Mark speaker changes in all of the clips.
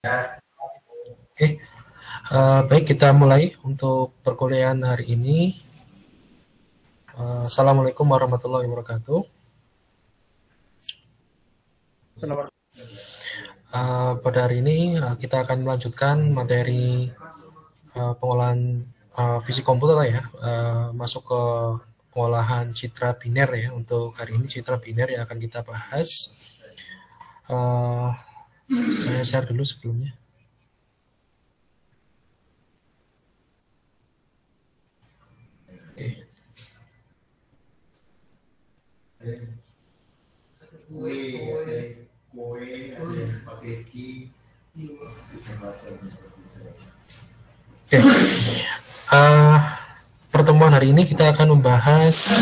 Speaker 1: Oke, baik kita mulai untuk perkuliahan hari ini. Assalamualaikum warahmatullahi wabarakatuh. Pada hari ini kita akan melanjutkan materi pengolahan fisik komputer ya, masuk ke pengolahan citra biner ya. Untuk hari ini citra biner yang akan kita bahas. Saya share dulu sebelumnya. Pertemuan hari ini kita akan membahas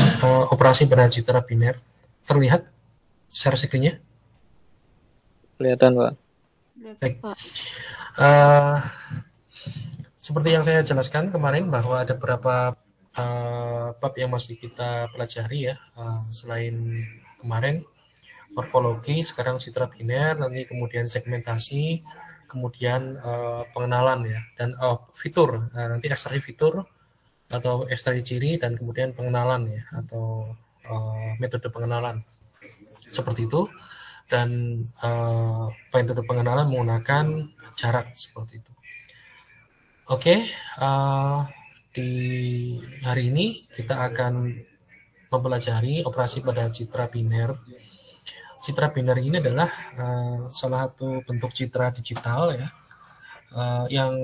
Speaker 1: operasi pada citra biner. Terlihat share screen-nya?
Speaker 2: Kelihatan, Pak.
Speaker 1: Baik. Seperti yang saya jelaskan kemarin bahwa ada beberapa bab yang masih kita pelajari ya, selain kemarin morfologi, sekarang citra biner, nanti kemudian segmentasi, kemudian pengenalan ya, dan fitur, nanti ekstraksi fitur atau ekstraksi ciri, dan kemudian pengenalan ya, atau metode pengenalan seperti itu. Dan metode pengenalan menggunakan jarak seperti itu. Oke, di hari ini kita akan mempelajari operasi pada citra biner. Citra biner ini adalah salah satu bentuk citra digital ya, yang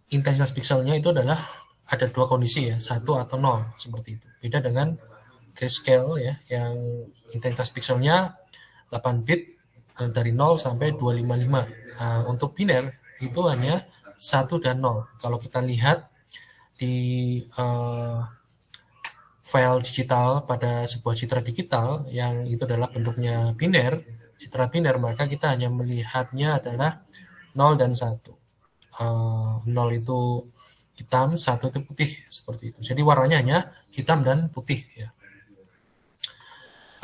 Speaker 1: intensitas pikselnya itu adalah ada dua kondisi ya, 1 atau 0 seperti itu. Beda dengan grayscale ya, yang intensitas pikselnya 8 bit dari 0 sampai 255. Untuk biner itu hanya 1 dan 0. Kalau kita lihat di file digital pada sebuah citra digital yang itu adalah bentuknya biner, citra biner, maka kita hanya melihatnya adalah 0 dan 1. 0 itu hitam, 1 itu putih seperti itu. Jadi warnanya hanya hitam dan putih ya.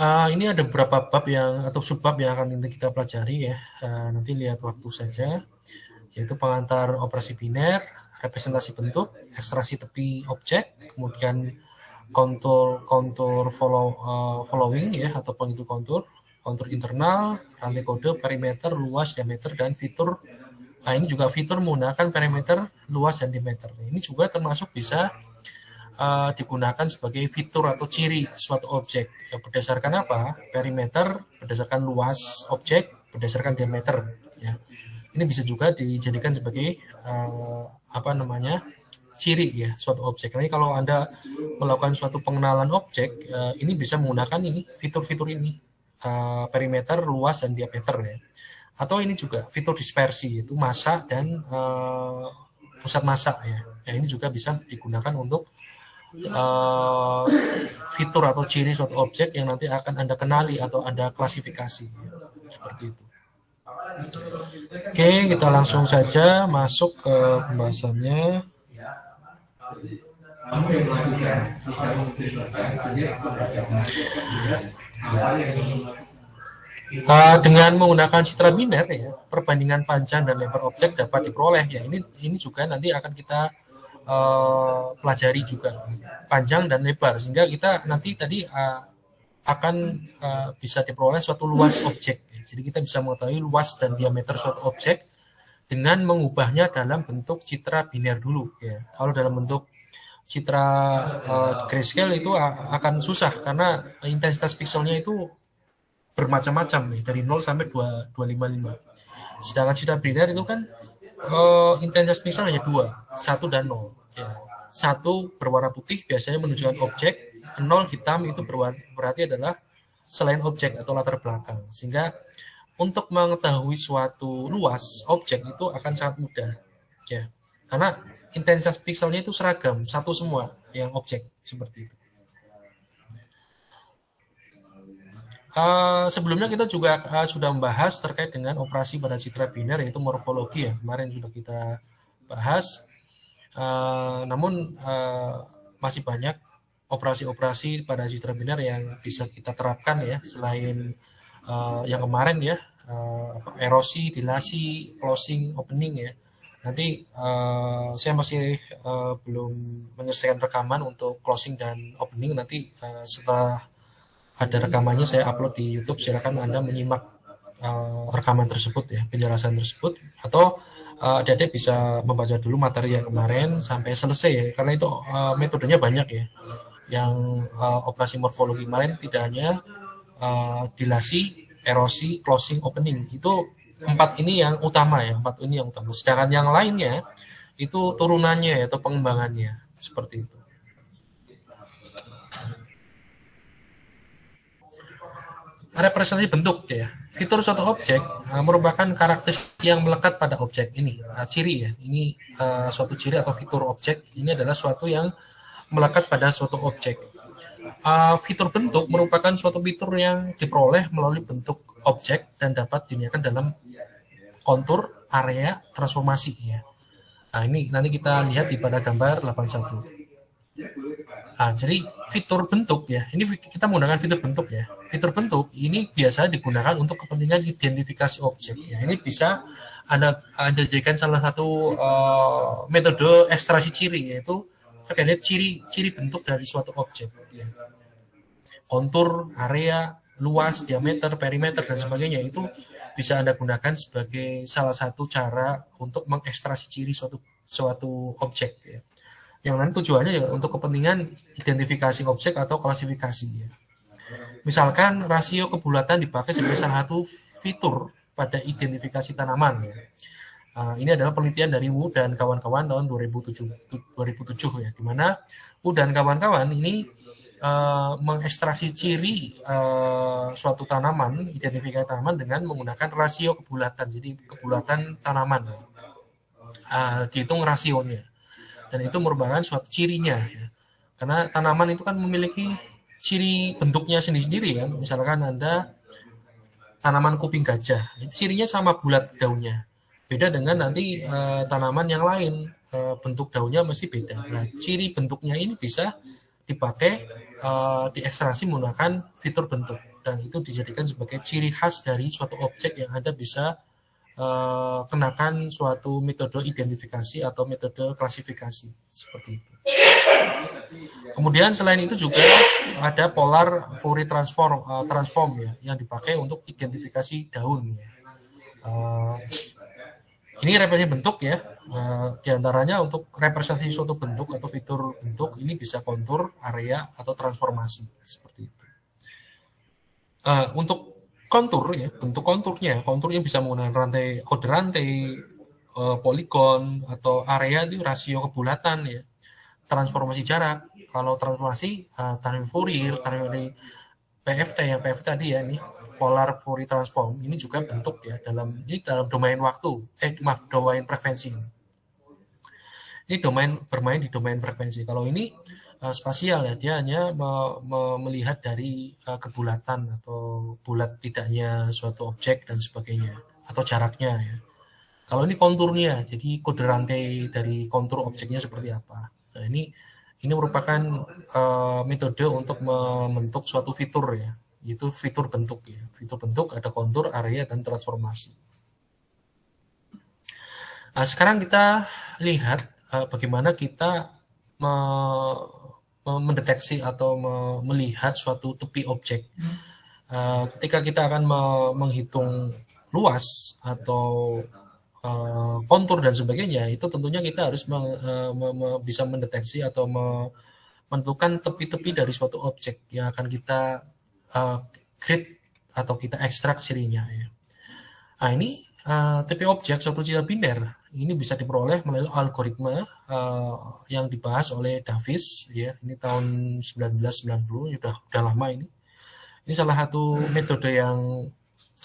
Speaker 1: Ini ada beberapa bab yang atau subbab yang akan kita pelajari ya. Nanti lihat waktu saja, yaitu pengantar operasi biner, representasi bentuk, ekstraksi tepi objek, kemudian kontur following ya, ataupun itu kontur internal, rantai kode, perimeter, luas, diameter, dan fitur. Ini juga fitur menggunakan perimeter, luas, dan diameter. Ini juga termasuk bisa digunakan sebagai fitur atau ciri suatu objek. Ya, berdasarkan apa? Perimeter, berdasarkan luas objek, berdasarkan diameter. Ya. Ini bisa juga dijadikan sebagai ciri ya suatu objek. Nanti kalau Anda melakukan suatu pengenalan objek, ini bisa menggunakan ini fitur-fitur ini, perimeter, luas, dan diameter ya. Atau ini juga fitur dispersi, itu massa dan pusat massa ya. Ini juga bisa digunakan untuk fitur atau ciri suatu objek yang nanti akan Anda kenali atau Anda klasifikasi seperti itu. Oke, kita langsung saja masuk ke pembahasannya. Dengan menggunakan citra biner ya, perbandingan panjang dan lebar objek dapat diperoleh ya. Ini juga nanti akan kita pelajari juga panjang dan lebar, sehingga kita nanti tadi akan bisa diperoleh suatu luas objek. Jadi kita bisa mengetahui luas dan diameter suatu objek dengan mengubahnya dalam bentuk citra biner dulu ya. Kalau dalam bentuk citra grayscale itu akan susah karena intensitas pikselnya itu bermacam-macam nih, dari 0 sampai 255. Sedangkan citra biner itu kan intensitas piksel hanya 2, 1 dan 0 ya. 1 berwarna putih biasanya menunjukkan objek, 0 hitam itu berarti adalah selain objek atau latar belakang. Sehingga untuk mengetahui suatu luas objek itu akan sangat mudah ya, karena intensitas pikselnya itu seragam, satu semua yang objek seperti itu. Sebelumnya kita juga sudah membahas terkait dengan operasi pada citra biner, yaitu morfologi ya, kemarin sudah kita bahas. Namun masih banyak operasi-operasi pada citra biner yang bisa kita terapkan ya, selain yang kemarin ya, erosi, dilasi, closing, opening ya. Nanti saya masih belum menyelesaikan rekaman untuk closing dan opening. Nanti setelah ada rekamannya saya upload di YouTube. Silakan Anda menyimak rekaman tersebut ya, penjelasan tersebut, atau adik-adik bisa membaca dulu materi yang kemarin sampai selesai ya, karena itu metodenya banyak ya. Yang operasi morfologi kemarin tidak hanya dilasi, erosi, closing, opening. Itu 4 ini yang utama ya, 4 ini yang utama. Sedangkan yang lainnya itu turunannya ya, atau pengembangannya seperti itu. Representasi bentuk ya. Fitur suatu objek merupakan karakteristik yang melekat pada objek ini. Ciri ya. Ini suatu ciri atau fitur objek ini adalah suatu yang melekat pada suatu objek. Fitur bentuk merupakan suatu fitur yang diperoleh melalui bentuk objek dan dapat diniakan dalam kontur, area, transformasi ya. Nah, ini nanti kita lihat di pada gambar 81. Jadi fitur bentuk ya, ini kita menggunakan fitur bentuk ya. Fitur bentuk ini biasa digunakan untuk kepentingan identifikasi objek ya. Ini bisa Anda jadikan salah satu metode ekstraksi ciri, yaitu terkait ciri bentuk dari suatu objek ya. Kontur, area, luas, diameter, perimeter dan sebagainya itu bisa Anda gunakan sebagai salah satu cara untuk mengekstraksi ciri suatu objek ya. Yang nanti tujuannya ya untuk kepentingan identifikasi objek atau klasifikasi ya. Misalkan rasio kebulatan dipakai sebagai salah satu fitur pada identifikasi tanaman ya. Ini adalah penelitian dari Wu dan kawan-kawan tahun 2007 ya, di mana Wu dan kawan-kawan ini mengekstraksi ciri suatu tanaman, identifikasi tanaman dengan menggunakan rasio kebulatan. Jadi kebulatan tanaman ya. Dihitung rasionya. Dan itu merupakan suatu cirinya ya. Karena tanaman itu kan memiliki ciri bentuknya sendiri-sendiri kan. Misalkan Anda tanaman kuping gajah, cirinya sama bulat daunnya. Beda dengan nanti tanaman yang lain, bentuk daunnya masih beda. Nah, ciri bentuknya ini bisa dipakai diekstraksi menggunakan fitur bentuk, dan itu dijadikan sebagai ciri khas dari suatu objek yang Anda bisa kenakan suatu metode identifikasi atau metode klasifikasi seperti itu. Kemudian selain itu juga ada polar Fourier transform ya, yang dipakai untuk identifikasi daun ya. Ini representasi bentuk ya, diantaranya untuk representasi suatu bentuk atau fitur bentuk ini bisa kontur, area, atau transformasi seperti itu. Untuk kontur ya, bentuk konturnya bisa menggunakan kode rantai, poligon, atau area itu rasio kebulatan ya, transformasi jarak. Kalau transformasi transform Fourier, transformasi PFT yang PFT tadi ya, ini polar Fourier transform ini juga bentuk ya, dalam domain waktu, domain frekuensi ini. Ini bermain di domain frekuensi. Kalau ini spasial ya, dia hanya melihat dari kebulatan atau bulat tidaknya suatu objek dan sebagainya, atau jaraknya ya. Kalau ini konturnya, jadi kode rantai dari kontur objeknya seperti apa. Nah, ini merupakan metode untuk membentuk suatu fitur ya, itu fitur bentuk ya. Fitur bentuk ada kontur, area, dan transformasi. Nah, sekarang kita lihat bagaimana kita mendeteksi atau melihat suatu tepi objek. Ketika kita akan menghitung luas atau kontur dan sebagainya, itu tentunya kita harus bisa mendeteksi atau menentukan tepi-tepi dari suatu objek yang akan kita create atau kita ekstrak cirinya ya. Nah, ini tepi objek suatu ciri biner ini bisa diperoleh melalui algoritma yang dibahas oleh Davis ya. Ini tahun 1990, udah lama ini. Ini salah satu metode yang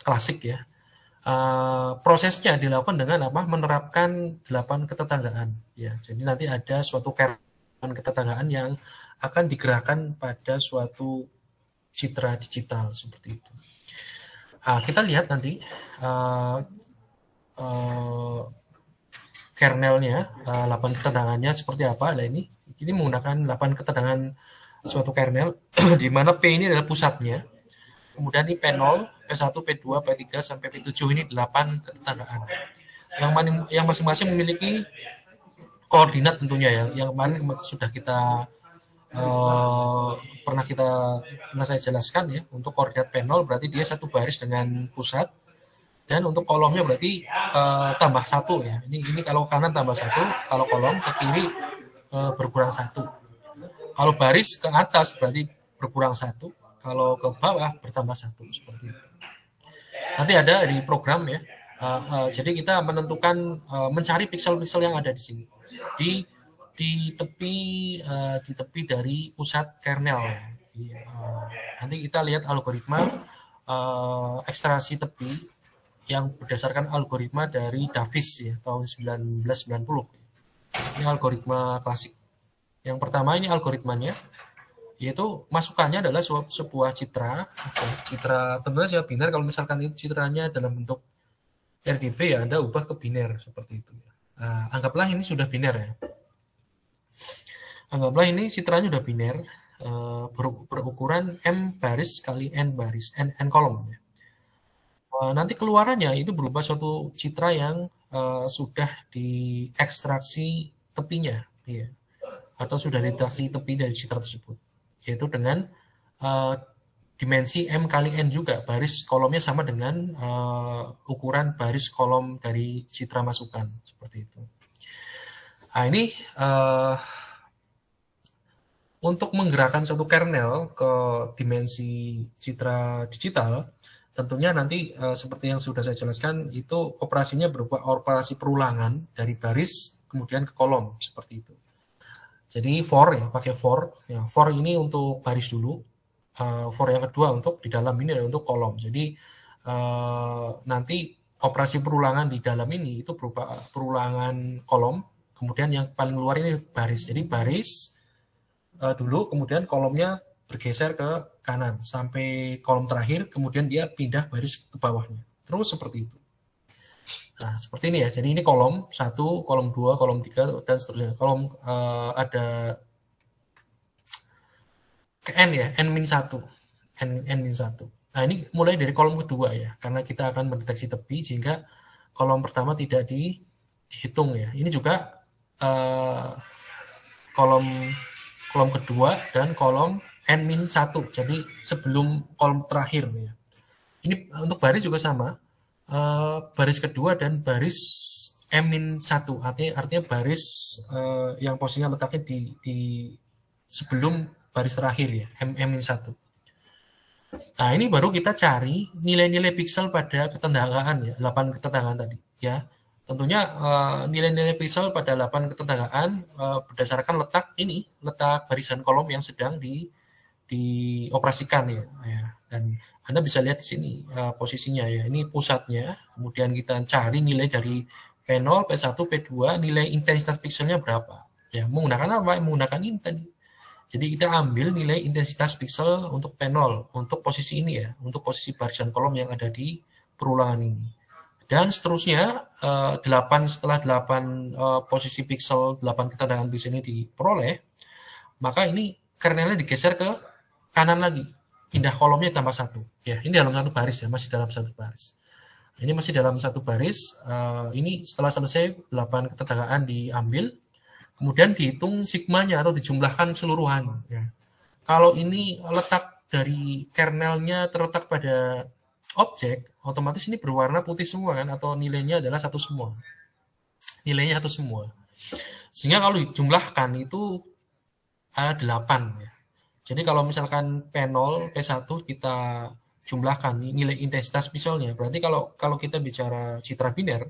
Speaker 1: klasik ya. Prosesnya dilakukan dengan apa? Menerapkan 8 ketetanggaan ya. Jadi nanti ada suatu ketetanggaan yang akan digerakkan pada suatu citra digital seperti itu. Kita lihat nanti kernelnya, 8 ketegangannya seperti apa. Nah, ini menggunakan 8 ketegangan suatu kernel di mana P ini adalah pusatnya. Kemudian ini P0, P1, P2, P3 sampai P7 ini 8 ketetanggaan. Yang masing-masing memiliki koordinat tentunya ya. Yang kemarin sudah kita uh, pernah saya jelaskan ya. Untuk koordinat P0 berarti dia satu baris dengan pusat, dan untuk kolomnya berarti tambah satu ya. Ini kalau kanan tambah satu, kalau kolom ke kiri berkurang satu. Kalau baris ke atas berarti berkurang satu, kalau ke bawah bertambah satu, seperti itu. Nanti ada di program ya. Jadi kita menentukan mencari piksel-piksel yang ada di sini di tepi dari pusat kernel ya. Nanti kita lihat algoritma ekstraksi tepi yang berdasarkan algoritma dari Davis ya, tahun 1990. Ini algoritma klasik. Yang pertama ini algoritmanya, yaitu masukannya adalah sebuah citra tentunya saya biner. Kalau misalkan itu citranya dalam bentuk RGB ya Anda ubah ke biner seperti itu. Nah, anggaplah ini sudah biner ya. Anggaplah ini citranya sudah biner, berukuran M baris kali N baris, N kolom ya. Nanti keluarannya itu berupa suatu citra yang sudah diekstraksi tepinya ya, atau sudah dideteksi tepi dari citra tersebut, yaitu dengan dimensi M kali N juga, baris kolomnya sama dengan ukuran baris kolom dari citra masukan, seperti itu. Nah ini untuk menggerakkan suatu kernel ke dimensi citra digital, tentunya nanti seperti yang sudah saya jelaskan, itu operasinya berupa operasi perulangan dari baris kemudian ke kolom, seperti itu. Jadi for ya, pakai for. Ya, for ini untuk baris dulu. For yang kedua untuk di dalam ini adalah untuk kolom. Jadi nanti operasi perulangan di dalam ini itu berupa perulangan kolom. Kemudian yang paling luar ini baris. Jadi baris dulu, kemudian kolomnya bergeser ke kanan sampai kolom terakhir, kemudian dia pindah baris ke bawahnya. Terus seperti itu. Nah, seperti ini ya. Jadi ini kolom 1, kolom 2, kolom 3, dan seterusnya. Kolom ada ke N ya, N-1. N-1. Nah, ini mulai dari kolom kedua ya, karena kita akan mendeteksi tepi, sehingga kolom pertama tidak dihitung ya. Ini juga kolom kedua dan kolom N-1. Jadi sebelum kolom terakhir ya. Ini untuk baris juga sama. Baris kedua dan baris M-1, artinya baris yang posisinya letaknya di sebelum baris terakhir ya, M-1. Nah, ini baru kita cari nilai-nilai piksel pada ketetanggaan ya, 8 ketetanggaan tadi ya. Tentunya nilai-nilai piksel pada 8 ketetanggaan berdasarkan letak barisan kolom yang sedang dioperasikan ya. Dan Anda bisa lihat di sini posisinya ya. Ini pusatnya. Kemudian kita cari nilai dari P0, P1, P2, nilai intensitas pikselnya berapa. Ya, menggunakan apa? Menggunakan int tadi. Jadi kita ambil nilai intensitas piksel untuk P0 untuk posisi ini ya, untuk posisi barisan kolom yang ada di perulangan ini. Dan seterusnya 8 setelah 8 posisi piksel, 8 keterangan piksel ini diperoleh, maka ini kernelnya digeser ke kanan lagi, pindah kolomnya tambah 1 ya. Ini dalam satu baris ya, masih dalam satu baris. Ini masih dalam satu baris. Ini setelah selesai 8 ketetanggaan diambil, kemudian dihitung sigmanya atau dijumlahkan keseluruhan ya. Kalau ini letak dari kernelnya terletak pada objek, otomatis ini berwarna putih semua kan, atau nilainya adalah satu semua. Nilainya satu semua. Sehingga kalau dijumlahkan itu ada 8 ya. Jadi kalau misalkan P0, P1 kita jumlahkan nilai intensitas pikselnya, berarti kalau kita bicara citra biner,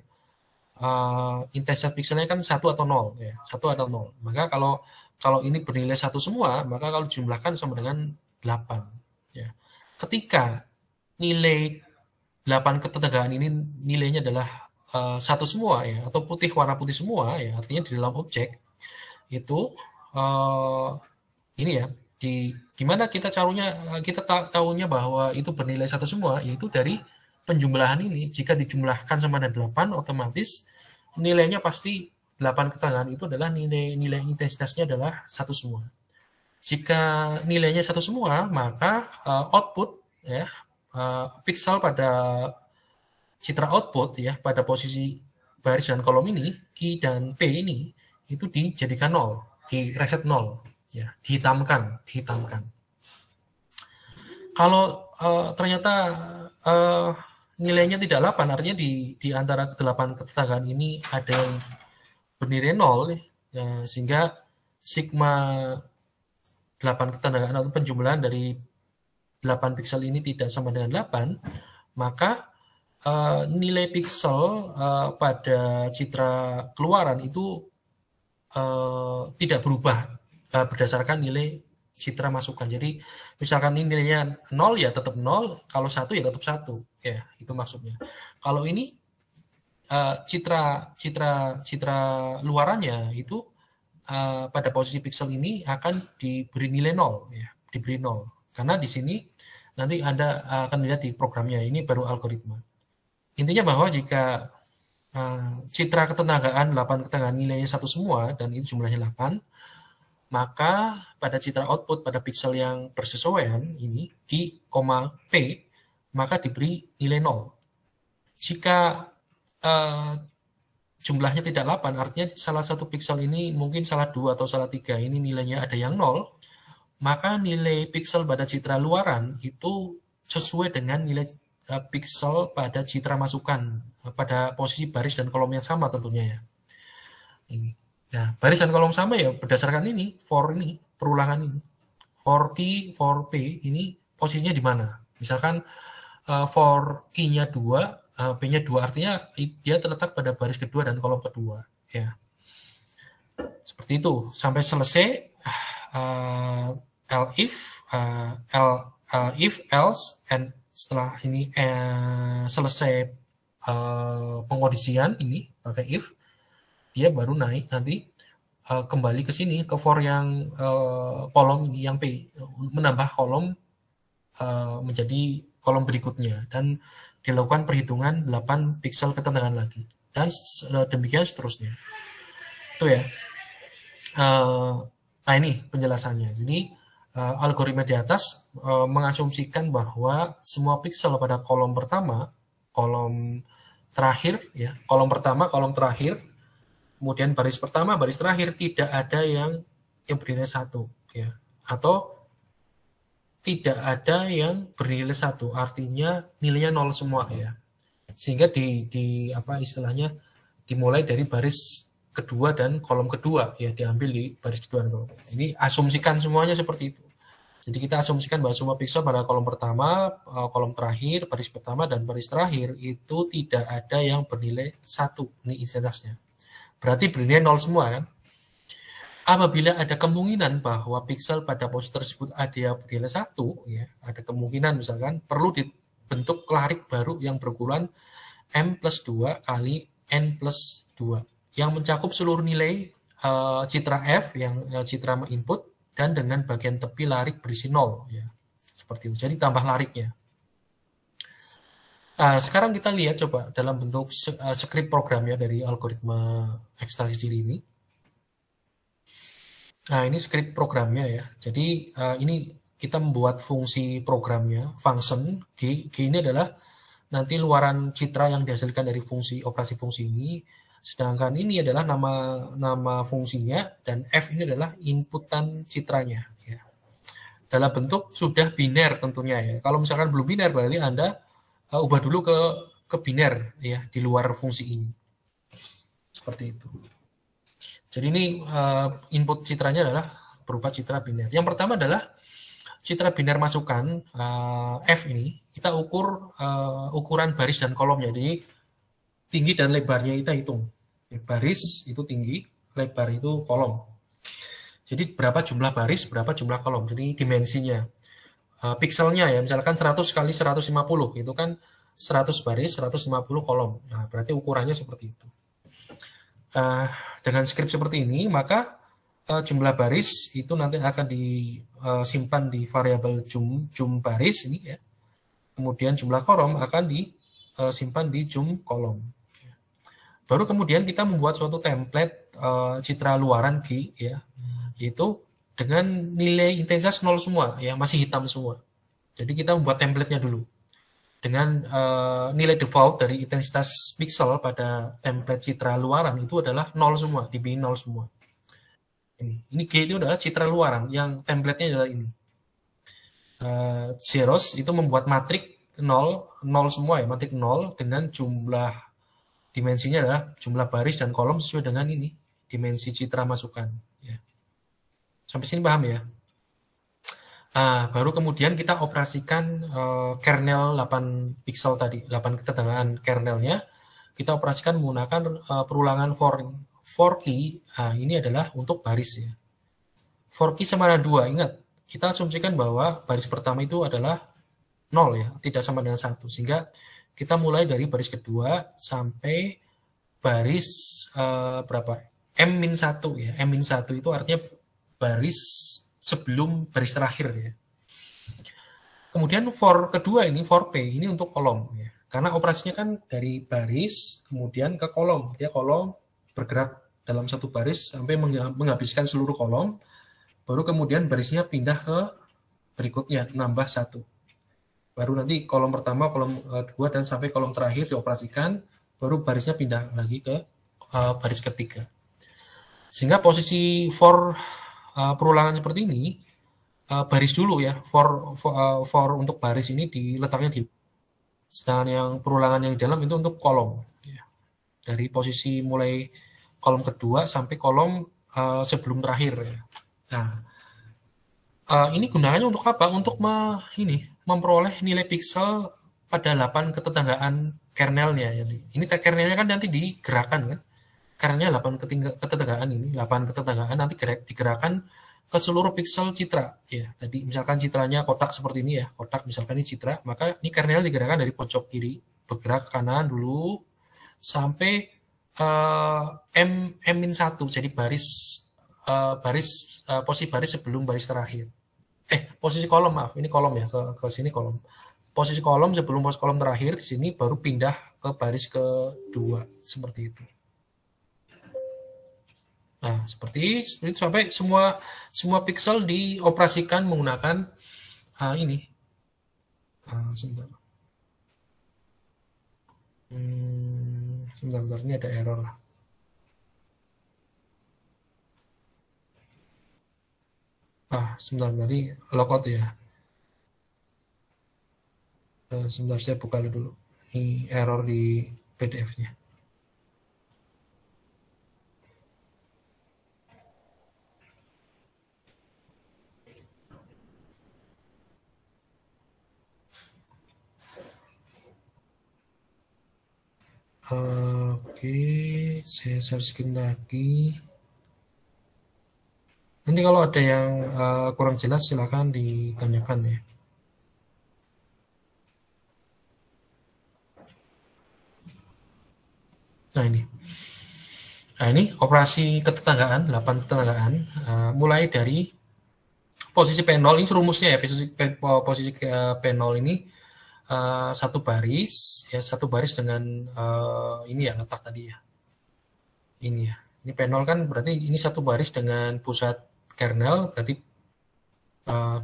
Speaker 1: intensitas pikselnya kan 1 atau 0 ya, 1 atau 0. Maka kalau ini bernilai 1 semua, maka kalau dijumlahkan sama dengan 8 ya. Ketika nilai 8 ketetanggaan ini nilainya adalah 1 semua ya, atau warna putih semua ya, artinya di dalam objek itu ini ya, gimana kita tahunya bahwa itu bernilai 1 semua, yaitu dari penjumlahan ini. Jika dijumlahkan sama dengan 8, otomatis nilainya pasti 8 ketetanggaan itu adalah nilai intensitasnya adalah 1 semua. Jika nilainya 1 semua, maka output ya, pixel pada citra output ya pada posisi baris dan kolom ini, Q dan P ini itu dijadikan 0, di reset 0 ya, dihitamkan. Kalau ternyata nilainya tidak 8, artinya di antara 8 ketetanggaan ini ada yang bernilai 0 ya, sehingga sigma 8 ketetanggaan atau penjumlahan dari 8 piksel ini tidak sama dengan 8, maka nilai piksel pada citra keluaran itu tidak berubah berdasarkan nilai citra masukan. Jadi misalkan ini nilainya 0 ya tetap 0, kalau 1 ya tetap 1. Ya, itu maksudnya. Kalau ini citra luarannya itu pada posisi piksel ini akan diberi nilai 0 ya, diberi 0. Karena di sini nanti Anda akan lihat di programnya, ini baru algoritma. Intinya bahwa jika citra ketenagaan 8 ketenagaan nilainya 1 semua dan itu jumlahnya 8, maka pada citra output pada piksel yang bersesuaian ini Q, P, maka diberi nilai 0. Jika jumlahnya tidak 8, artinya salah satu piksel ini mungkin salah 2 atau salah 3, ini nilainya ada yang 0, maka nilai piksel pada citra luaran itu sesuai dengan nilai piksel pada citra masukan pada posisi baris dan kolom yang sama tentunya ya. Ini. Nah, baris dan kolom sama ya berdasarkan ini, for ini, perulangan ini. For Q, for P, ini posisinya di mana? Misalkan for Q-nya 2, P-nya 2, artinya dia terletak pada baris kedua dan kolom kedua. Ya. Seperti itu. Sampai selesai, if, else, and setelah ini selesai pengondisian ini pakai if, dia baru naik nanti kembali ke sini ke for yang kolom yang P, menambah kolom menjadi kolom berikutnya dan dilakukan perhitungan 8 piksel ketenangan lagi dan demikian seterusnya. Itu ya. Nah ini penjelasannya. Jadi algoritma di atas mengasumsikan bahwa semua piksel pada kolom pertama, kolom terakhir ya, kolom pertama, kolom terakhir, kemudian baris pertama, baris terakhir tidak ada yang bernilai 1 ya, atau tidak ada yang bernilai 1, artinya nilainya 0 semua ya. Sehingga di apa istilahnya dimulai dari baris kedua dan kolom kedua ya, diambil di baris kedua dan kolom. Ini asumsikan semuanya seperti itu. Jadi kita asumsikan bahwa semua piksel pada kolom pertama, kolom terakhir, baris pertama dan baris terakhir itu tidak ada yang bernilai 1. Ini identitasnya. Berarti bernilai 0 semua kan? Apabila ada kemungkinan bahwa piksel pada posisi tersebut ada yang bernilai 1, ya, ada kemungkinan misalkan perlu dibentuk larik baru yang berukuran M plus 2 kali N plus 2 yang mencakup seluruh nilai citra F yang citra input dan dengan bagian tepi larik berisi 0 ya. Seperti itu. Jadi tambah lariknya. Sekarang kita lihat coba dalam bentuk script programnya dari algoritma ekstraksi ini. Nah, ini script programnya ya. Jadi ini kita membuat fungsi programnya, function G. G ini adalah nanti luaran citra yang dihasilkan dari fungsi operasi fungsi ini. Sedangkan ini adalah nama fungsinya dan F ini adalah inputan citranya ya. Dalam bentuk sudah biner tentunya ya. Kalau misalkan belum biner berarti Anda ubah dulu ke biner ya di luar fungsi ini. Seperti itu. Jadi ini input citranya adalah berupa citra biner. Yang pertama adalah citra biner masukan F ini kita ukur ukuran baris dan kolomnya. Jadi tinggi dan lebarnya kita hitung. Baris itu tinggi, lebar itu kolom. Jadi berapa jumlah baris, berapa jumlah kolom. Jadi dimensinya. Pikselnya ya, misalkan 100 kali 150, itu kan 100 baris, 150 kolom. Nah, berarti ukurannya seperti itu. Dengan script seperti ini, maka jumlah baris itu nanti akan disimpan di variabel jum baris ini ya. Kemudian jumlah kolom akan disimpan di jum kolom. Baru kemudian kita membuat suatu template citra luaran G ya, yaitu dengan nilai intensitas 0 semua ya, masih hitam semua. Jadi kita membuat template-nya dulu. dengan nilai default dari intensitas pixel pada template citra luaran itu adalah 0 semua, dibikin 0 semua. Ini G itu adalah citra luaran yang template-nya adalah ini. Zeros itu membuat matrik 0, 0 semua ya, matrik 0 dengan jumlah dimensinya adalah jumlah baris dan kolom sesuai dengan ini, dimensi citra masukan. Ya. Sampai sini paham ya? Nah, baru kemudian kita operasikan kernel 8 pixel tadi, 8 ketegangan kernelnya, kita operasikan menggunakan perulangan for key. Nah, ini adalah untuk baris ya. For key sama dengan 2, ingat, kita asumsikan bahwa baris pertama itu adalah 0 ya, tidak sama dengan 1, sehingga kita mulai dari baris kedua sampai baris berapa? M-1 ya, M-1 itu artinya baris sebelum baris terakhir ya. Kemudian for kedua ini, for P, ini untuk kolom ya. Karena operasinya kan dari baris kemudian ke kolom. Dia kolom bergerak dalam satu baris sampai menghabiskan seluruh kolom. Baru kemudian barisnya pindah ke berikutnya, nambah 1. Baru nanti kolom pertama, kolom kedua, dan sampai kolom terakhir dioperasikan, baru barisnya pindah lagi ke baris ketiga. Sehingga posisi for perulangan seperti ini, baris dulu ya, for untuk baris ini diletaknya di, sedangkan yang perulangan yang di dalam itu untuk kolom ya. Dari posisi mulai kolom kedua sampai kolom sebelum terakhir ya. Nah, ini gunanya untuk apa? Untuk memperoleh nilai pixel pada 8 ketetanggaan kernelnya. Ini kernelnya kan nanti digerakkan kan. Kernelnya 8 ketetanggaan ini, 8 ketetanggaan nanti digerakkan ke seluruh pixel citra ya. Tadi misalkan citranya kotak seperti ini ya, kotak misalkan ini citra, maka ini kernel digerakkan dari pojok kiri bergerak ke kanan dulu sampai M-1, jadi posisi baris sebelum baris terakhir. Posisi kolom, maaf, ini kolom ya, ke sini kolom. Posisi kolom sebelum posisi kolom terakhir, di sini baru pindah ke baris kedua seperti itu. Nah, seperti itu sampai semua pixel dioperasikan menggunakan ini. Sebentar. Sebentar, ini ada error. Sebentar, tadi logout ya. Sebentar, saya buka dulu. Ini error di PDF-nya. Oke, saya share screen lagi. Nanti kalau ada yang kurang jelas silakan ditanyakan ya. Nah ini operasi ketetanggaan, 8 ketetanggaan, mulai dari posisi P0, ini rumusnya ya, posisi P0 ini satu baris dengan ini ya, letak tadi ya. Ini ya. Ini P0 kan berarti ini satu baris dengan pusat kernel, berarti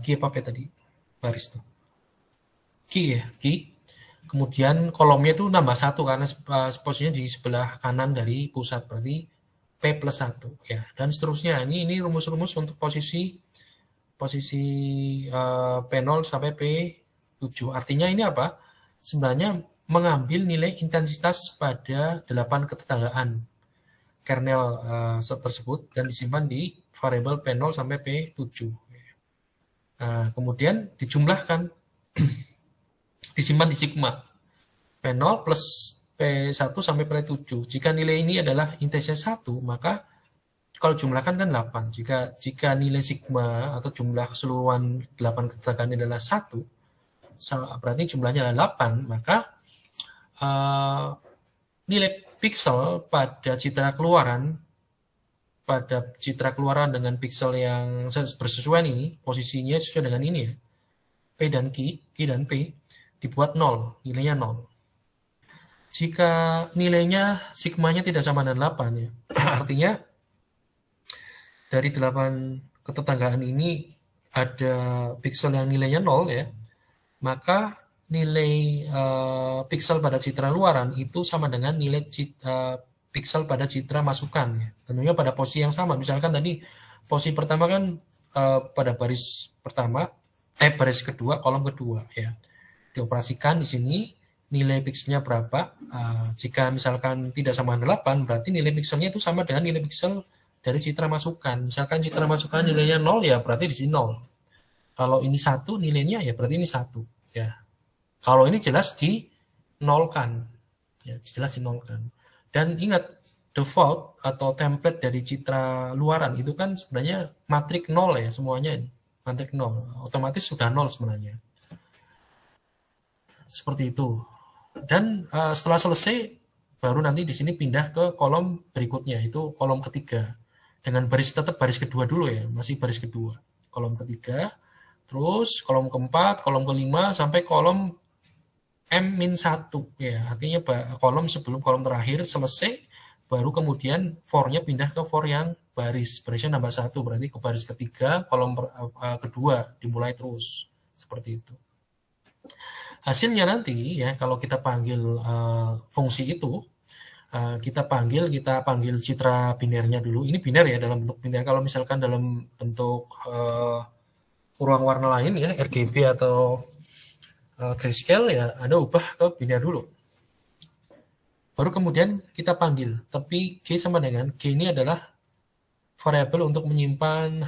Speaker 1: key apa P tadi? Baris tuh. Key ya, key. Kemudian kolomnya itu nambah 1 karena posisinya di sebelah kanan dari pusat, berarti P+1 ya. Dan seterusnya. Ini rumus-rumus untuk posisi P0 sampai P7. Artinya ini apa? Sebenarnya mengambil nilai intensitas pada 8 ketetanggaan kernel tersebut dan disimpan di variabel P0 sampai P7. Kemudian dijumlahkan, disimpan di sigma. P0 plus P1 sampai P7. Jika nilai ini adalah intensitas 1, maka kalau jumlahkan kan 8. Jika nilai sigma atau jumlah keseluruhan 8 ketetanggaan adalah 1, berarti jumlahnya adalah 8, maka nilai pixel pada citra keluaran dengan pixel yang bersesuaian ini, posisinya sesuai dengan ini ya, P dan Q dan P, dibuat 0, nilainya 0. Jika nilainya sigmanya tidak sama dengan 8 ya, artinya dari 8 ketetanggaan ini ada pixel yang nilainya 0 ya, maka nilai pixel pada citra luaran itu sama dengan nilai pixel pada citra masukan ya. Tentunya pada posisi yang sama. Misalkan tadi posisi pertama kan pada baris pertama, baris kedua, kolom kedua ya. Dioperasikan di sini nilai pixelnya berapa. Jika misalkan tidak sama 8, berarti nilai pixelnya itu sama dengan nilai pixel dari citra masukan. Misalkan citra masukan nilainya 0 ya berarti di sini 0. Kalau ini 1 nilainya ya berarti ini 1 ya. Kalau ini jelas dinolkan, ya jelas dinolkan. Dan ingat, default atau template dari citra luaran itu kan sebenarnya matrik 0 ya semuanya ini, matrik 0, otomatis sudah 0 sebenarnya. Seperti itu. Dan setelah selesai, baru nanti di sini pindah ke kolom berikutnya, itu kolom ketiga. Dengan tetap baris kedua dulu ya, masih baris kedua. Kolom ketiga, terus kolom keempat, kolom kelima, sampai kolom M-1 ya, artinya kolom sebelum kolom terakhir selesai, baru kemudian for-nya pindah ke for yang barisnya nambah 1, berarti ke baris ketiga, kolom kedua dimulai terus, seperti itu. Hasilnya nanti ya, kalau kita panggil fungsi itu, kita panggil citra binernya dulu. Ini biner ya, dalam bentuk biner. Kalau misalkan dalam bentuk ruang warna lain ya, RGB atau grayscale ya, Anda ubah ke biner dulu. Baru kemudian kita panggil, tapi G sama dengan, G ini adalah variabel untuk menyimpan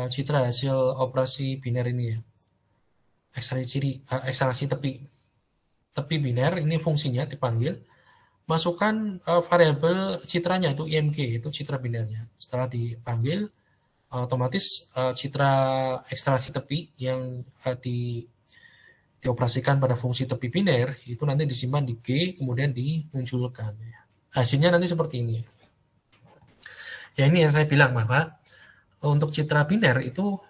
Speaker 1: citra hasil operasi biner ini ya. Ekstraksi tepi biner, ini fungsinya dipanggil. Masukkan variabel citranya, itu IMG, itu citra binernya. Setelah dipanggil, otomatis citra ekstraksi tepi yang dioperasikan pada fungsi tepi biner itu nanti disimpan di G, kemudian dimunculkan. Hasilnya nanti seperti ini. Ya ini yang saya bilang bahwa untuk citra biner itu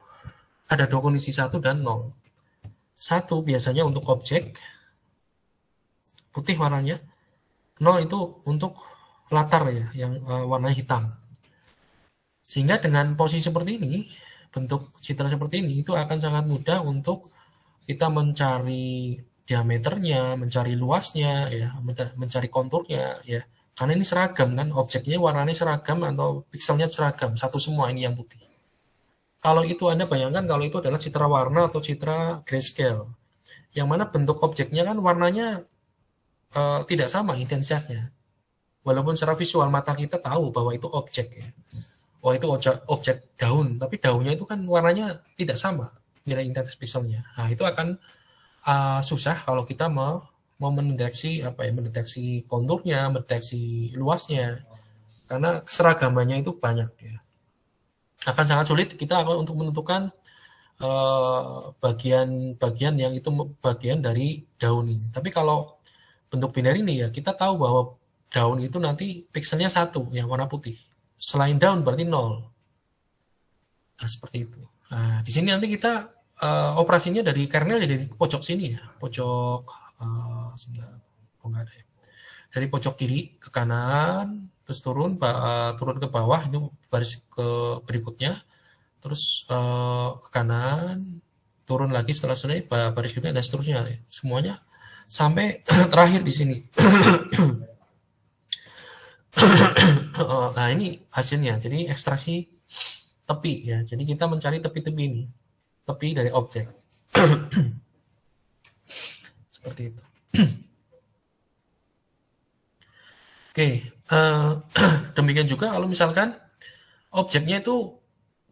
Speaker 1: ada dua kondisi, 1 dan 0. 1 biasanya untuk objek putih warnanya, 0 itu untuk latar ya, yang warnanya hitam. Sehingga dengan posisi seperti ini, bentuk citra seperti ini, itu akan sangat mudah untuk kita mencari diameternya, mencari luasnya, ya, mencari konturnya, ya. Karena ini seragam kan, objeknya warnanya seragam atau pixelnya seragam, satu semua ini yang putih. Kalau itu Anda bayangkan kalau itu adalah citra warna atau citra grayscale, yang mana bentuk objeknya kan warnanya tidak sama intensitasnya. Walaupun secara visual mata kita tahu bahwa itu objek ya. Oh itu objek daun, tapi daunnya itu kan warnanya tidak sama nilai intensitas pixelnya. Nah, itu akan susah kalau kita mau mendeteksi mendeteksi konturnya, mendeteksi luasnya. Karena keseragamannya itu banyak ya. Akan sangat sulit kita untuk menentukan bagian yang itu bagian dari daun ini. Tapi kalau bentuk biner ini ya, kita tahu bahwa daun itu nanti pixelnya 1 yang warna putih. Selain daun berarti 0. Nah, seperti itu. Nah, di sini nanti kita operasinya dari kernel dari pojok sini ya, pojok sebentar, nggak ada ya. Dari pojok kiri ke kanan, terus turun ke bawah, itu baris ke berikutnya, terus ke kanan, turun lagi setelah selesai baris berikutnya dan seterusnya ya. Semuanya sampai terakhir di sini. Nah ini hasilnya, jadi ekstraksi tepi ya. Jadi kita mencari tepi-tepi ini, tepi dari objek. Seperti itu. Oke, demikian juga kalau misalkan objeknya itu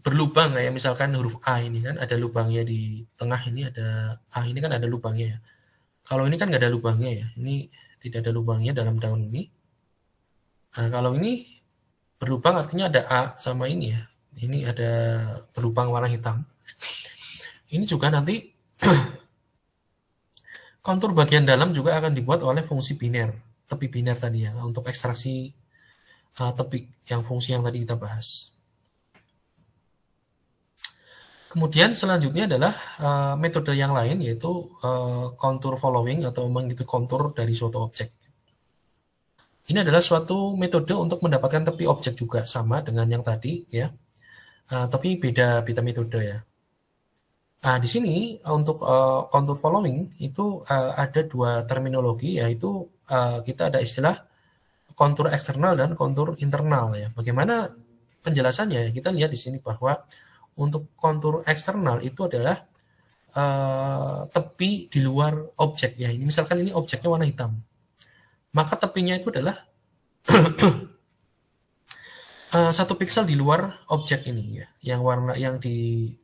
Speaker 1: berlubang kayak misalkan huruf A ini kan ada lubangnya di tengah, ini ada A ini kan ada lubangnya ya. Kalau ini kan nggak ada lubangnya ya, ini tidak ada lubangnya dalam daun ini. Nah, kalau ini berlubang artinya ada A sama ini ya. Ini ada berlubang warna hitam. Ini juga nanti kontur bagian dalam juga akan dibuat oleh fungsi biner, tepi biner tadi ya, untuk ekstraksi tepi, yang fungsi yang tadi kita bahas. Kemudian selanjutnya adalah metode yang lain, yaitu contour following atau mengikuti kontur dari suatu objek. Ini adalah suatu metode untuk mendapatkan tepi objek juga, sama dengan yang tadi ya, tapi beda metode ya. Nah, di sini untuk contour following itu ada dua terminologi, yaitu kita ada istilah kontur eksternal dan kontur internal ya. Bagaimana penjelasannya? Kita lihat di sini bahwa untuk kontur eksternal itu adalah tepi di luar objek ya. Ini misalkan ini objeknya warna hitam, maka tepinya itu adalah 1 piksel di luar objek ini ya, yang warna yang di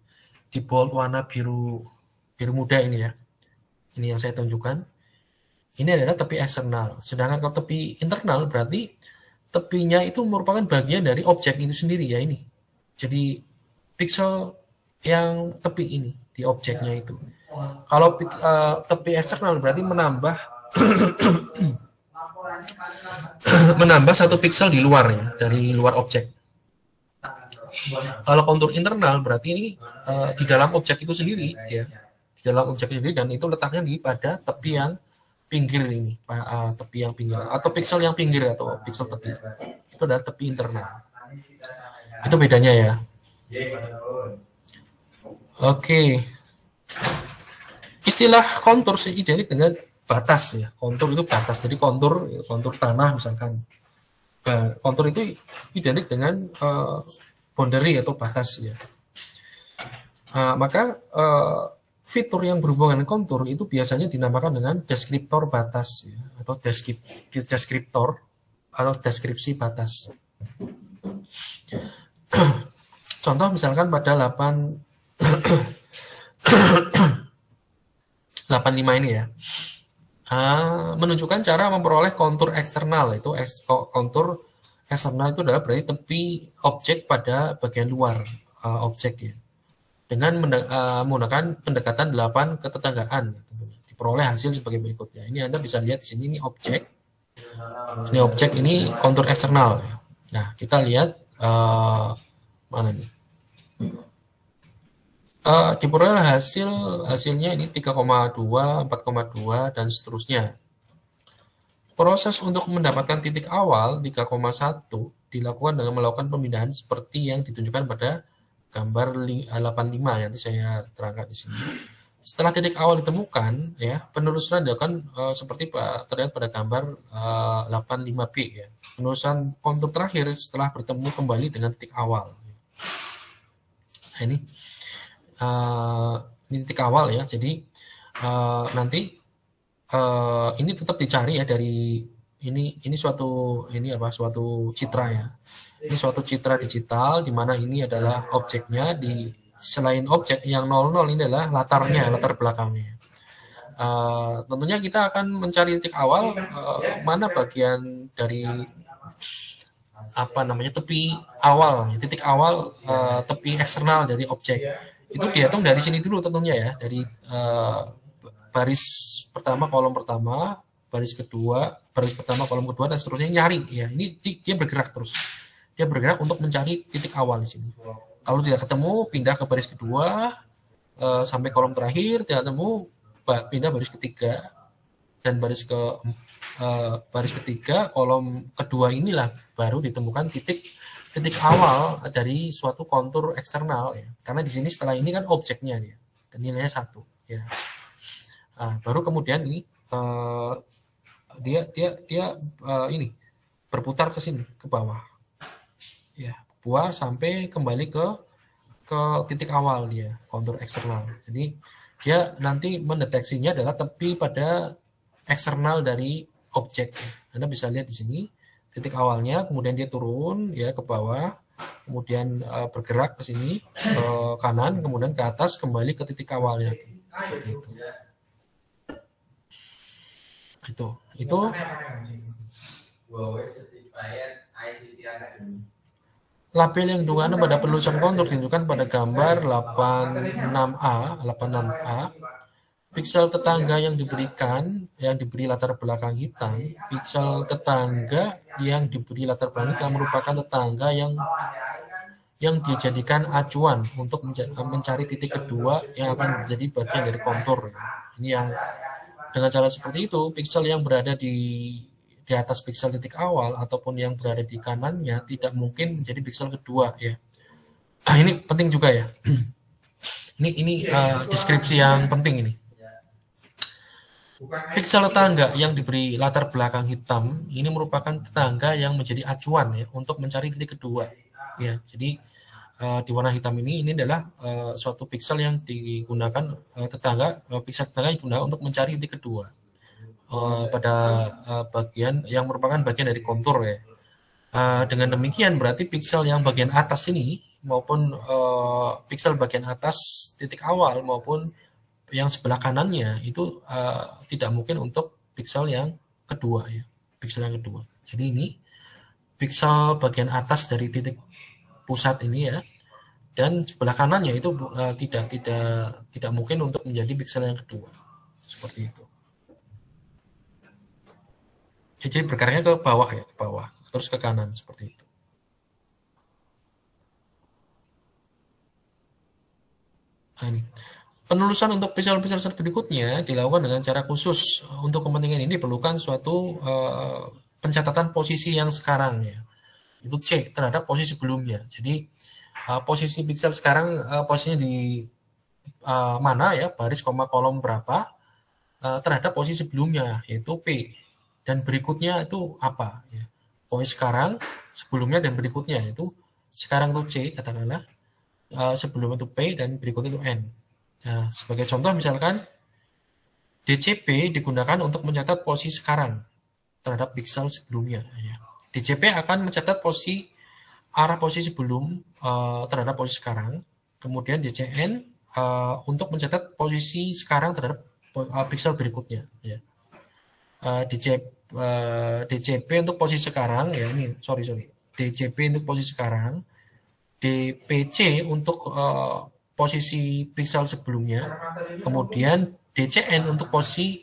Speaker 1: bold warna biru muda ini ya. Ini yang saya tunjukkan. Ini adalah tepi eksternal. Sedangkan kalau tepi internal berarti tepinya itu merupakan bagian dari objek itu sendiri ya ini. Jadi piksel yang tepi ini di objeknya itu. Kalau tepi eksternal berarti menambah menambah 1 piksel di luar ya, dari luar objek. Kalau kontur internal berarti ini di dalam objek itu sendiri ya, di dalam objek sendiri, dan itu letaknya di pada tepi yang pinggir ini, tepi yang pinggir atau piksel yang pinggir atau piksel tepi. Itu adalah tepi internal. Itu bedanya ya. Oke. Istilah kontur identik dengan batas ya. Kontur itu batas. Jadi kontur tanah misalkan. Kontur itu identik dengan boundary atau batas ya. Maka fitur yang berhubungan dengan kontur itu biasanya dinamakan dengan deskriptor batas ya, atau deskriptor atau deskripsi batas. Contoh misalkan pada 85 ini ya, menunjukkan cara memperoleh kontur eksternal. Itu kontur eksternal itu adalah berarti tepi objek pada bagian luar objek ya, dengan menggunakan pendekatan 8 ketetanggaan. Diperoleh hasil sebagai berikutnya. Ini Anda bisa lihat di sini, ini objek. Ini objek, ini kontur eksternal. Nah, kita lihat mana nih? Diperoleh hasilnya ini 3,2, 4,2 dan seterusnya. Proses untuk mendapatkan titik awal 3,1 dilakukan dengan melakukan pemindahan seperti yang ditunjukkan pada gambar 85, nanti saya terangkan di sini. Setelah titik awal ditemukan, ya, penelusuran dilakukan seperti terlihat pada gambar 85B ya. Penelusuran kontur terakhir setelah bertemu kembali dengan titik awal. Nah, ini titik awal ya. Jadi nanti ini tetap dicari ya dari ini suatu citra ya. Ini suatu citra digital di mana ini adalah objeknya, di selain objek yang 00 ini adalah latarnya, latar belakangnya. Tentunya kita akan mencari titik awal mana bagian dari tepi awal, titik awal tepi eksternal dari objek. Itu dihitung dari sini dulu tentunya ya, dari baris pertama, kolom pertama, baris pertama, kolom kedua, dan seterusnya, nyari ya. Ini dia bergerak terus. Dia bergerak untuk mencari titik awal di sini. Kalau tidak ketemu, pindah ke baris kedua sampai kolom terakhir, tidak ketemu, pindah baris ketiga, dan baris ketiga, kolom kedua inilah baru ditemukan titik awal dari suatu kontur eksternal ya. Karena di sini setelah ini kan objeknya dia, nilainya 1 ya. Baru kemudian ini dia ini berputar ke sini, ke bawah ya, buah sampai kembali ke titik awal dia, kontur eksternal. Jadi dia nanti mendeteksinya adalah tepi pada eksternal dari objek. Anda bisa lihat di sini titik awalnya, kemudian dia turun ya ke bawah, kemudian bergerak ke sini ke kanan, kemudian ke atas kembali ke titik awalnya. Seperti itu. Itu label yang digunakan pada penelusuran kontur ditunjukkan pada gambar 86A. Piksel tetangga yang diberi latar belakang hitam, piksel tetangga yang diberi latar belakang hitam merupakan tetangga yang dijadikan acuan untuk mencari titik kedua yang akan menjadi bagian dari kontur. Ini yang dengan cara seperti itu, piksel yang berada di atas piksel titik awal ataupun yang berada di kanannya tidak mungkin menjadi piksel kedua ya. Ini penting juga ya. Ini deskripsi yang penting ini. Piksel tetangga yang diberi latar belakang hitam ini merupakan tetangga yang menjadi acuan ya untuk mencari titik kedua. Ya, jadi di warna hitam ini adalah suatu piksel yang digunakan piksel tetangga yang digunakan untuk mencari titik kedua pada bagian yang merupakan bagian dari kontur ya. Dengan demikian berarti piksel yang bagian atas ini maupun piksel bagian atas titik awal maupun yang sebelah kanannya itu tidak mungkin untuk piksel yang kedua ya, piksel yang kedua. Jadi ini piksel bagian atas dari titik pusat ini ya, dan sebelah kanannya itu tidak mungkin untuk menjadi piksel yang kedua, seperti itu. Jadi bergeraknya ke bawah ya, ke bawah, terus ke kanan seperti itu. Nah, ini. Penelusuran untuk piksel-piksel berikutnya dilakukan dengan cara khusus. Untuk kepentingan ini diperlukan suatu pencatatan posisi yang sekarang ya. Itu C terhadap posisi sebelumnya. Jadi posisi piksel sekarang posisinya di mana ya, baris koma kolom berapa terhadap posisi sebelumnya yaitu P, dan berikutnya itu apa ya. Posisi sekarang, sebelumnya dan berikutnya itu sekarang itu C katakanlah, sebelum itu P dan berikutnya itu N. Nah, sebagai contoh misalkan DCP digunakan untuk mencatat posisi sekarang terhadap piksel sebelumnya. Ya. DCP akan mencatat arah posisi sebelum terhadap posisi sekarang. Kemudian DCN untuk mencatat posisi sekarang terhadap piksel berikutnya. Ya. DCP untuk posisi sekarang ya ini DCP untuk posisi sekarang, DPC untuk posisi piksel sebelumnya, kemudian DCN untuk posisi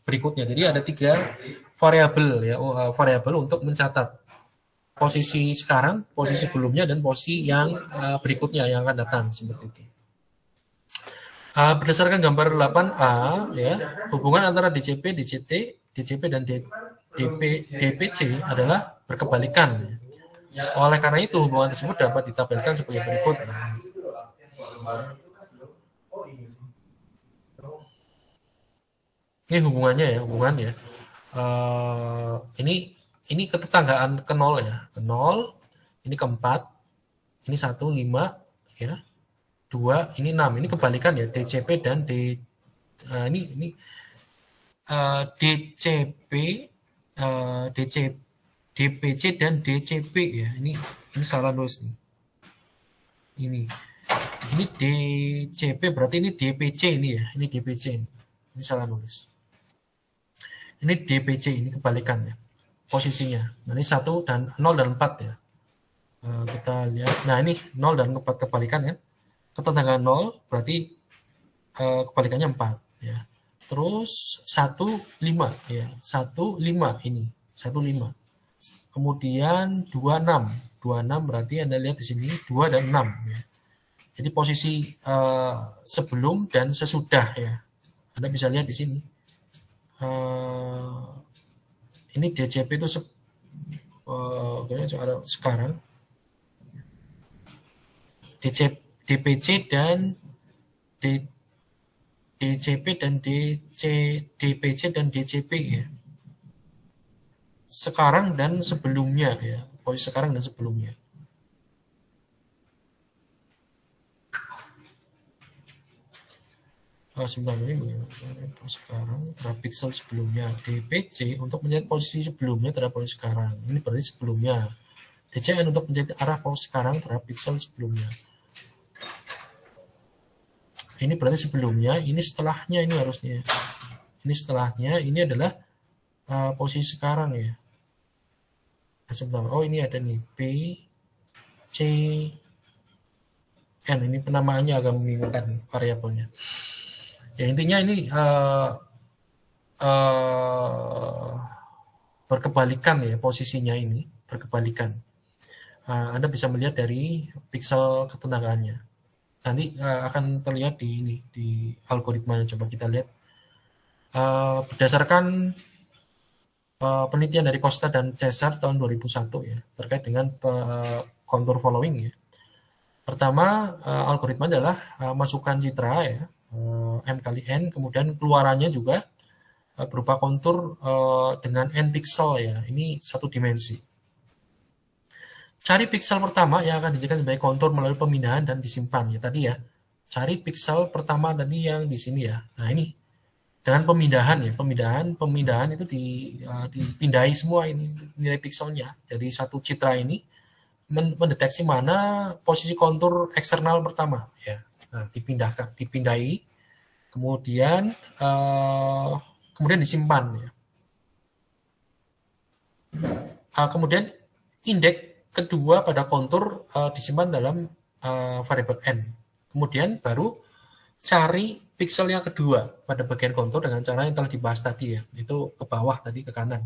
Speaker 1: berikutnya. Jadi ada 3 variabel ya, variabel untuk mencatat posisi sekarang, posisi sebelumnya, dan posisi yang berikutnya yang akan datang seperti itu. Berdasarkan gambar 8A ya, hubungan antara DCP, DCT, DCP dan DPC adalah berkebalikan. Ya. Oleh karena itu hubungan tersebut dapat ditampilkan sebagai berikut. Ya. Ini hubungannya ya, ini ketetanggaan ke 0 ya, ke 0, ini ke 4, ini 1, 5 ya, 2, ini 6, ini kebalikan ya, DCP dan DCP, DPC dan DCP ya, ini salah nulis nih. Ini DCP berarti ini DPC ini ya, ini DPC ini salah nulis. Ini DPC, ini kebalikan ya posisinya. Nah, ini 1 dan 0 dan 4 ya. Kita lihat. Nah, ini 0 dan 4 kebalikan ya. Ketetanggaan 0 berarti kebalikannya 4 ya. Terus 1 5 ya. 1 5 ini. 1 5. Kemudian 26. 26 berarti Anda lihat di sini 2 dan 6 ya. Jadi posisi sebelum dan sesudah ya. Anda bisa lihat di sini. Ini DCP itu sekarang, DPC dan DCP dan DPC dan DCP ya, sekarang dan sebelumnya ya, posisi sekarang dan sebelumnya. Sebentar ini sekarang terhadap piksel sebelumnya. DPC untuk mencatat posisi sebelumnya terhadap posisi sekarang. Ini berarti sebelumnya. DCN untuk mencatat arah posisi sekarang terhadap piksel sebelumnya. Ini berarti sebelumnya. Ini setelahnya ini harusnya. Ini setelahnya. Ini adalah posisi sekarang ya. Sebentar. Oh ini ada nih P C N. Ini penamaannya agak membingungkan variabelnya. Ya intinya ini berkebalikan ya, posisinya ini berkebalikan. Anda bisa melihat dari piksel ketetanggaannya. Nanti akan terlihat di algoritmanya. Coba kita lihat. Berdasarkan penelitian dari Costa dan Cesar tahun 2001 ya, terkait dengan contour following ya. Pertama, algoritma adalah masukkan citra ya, M kali N, kemudian keluarannya juga berupa kontur dengan N pixel ya, ini satu dimensi. Cari piksel pertama yang akan dijadikan sebagai kontur melalui pemindahan dan disimpan ya tadi ya. Cari piksel pertama tadi yang di sini ya. Nah ini dengan pemindahan ya, pemindahan itu dipindahi semua ini nilai pikselnya. Jadi satu citra ini mendeteksi mana posisi kontur eksternal pertama ya. Nah, dipindahi, kemudian kemudian disimpan ya. Kemudian indeks kedua pada kontur disimpan dalam variabel n. Kemudian baru cari piksel yang kedua pada bagian kontur dengan cara yang telah dibahas tadi ya, itu ke bawah tadi ke kanan.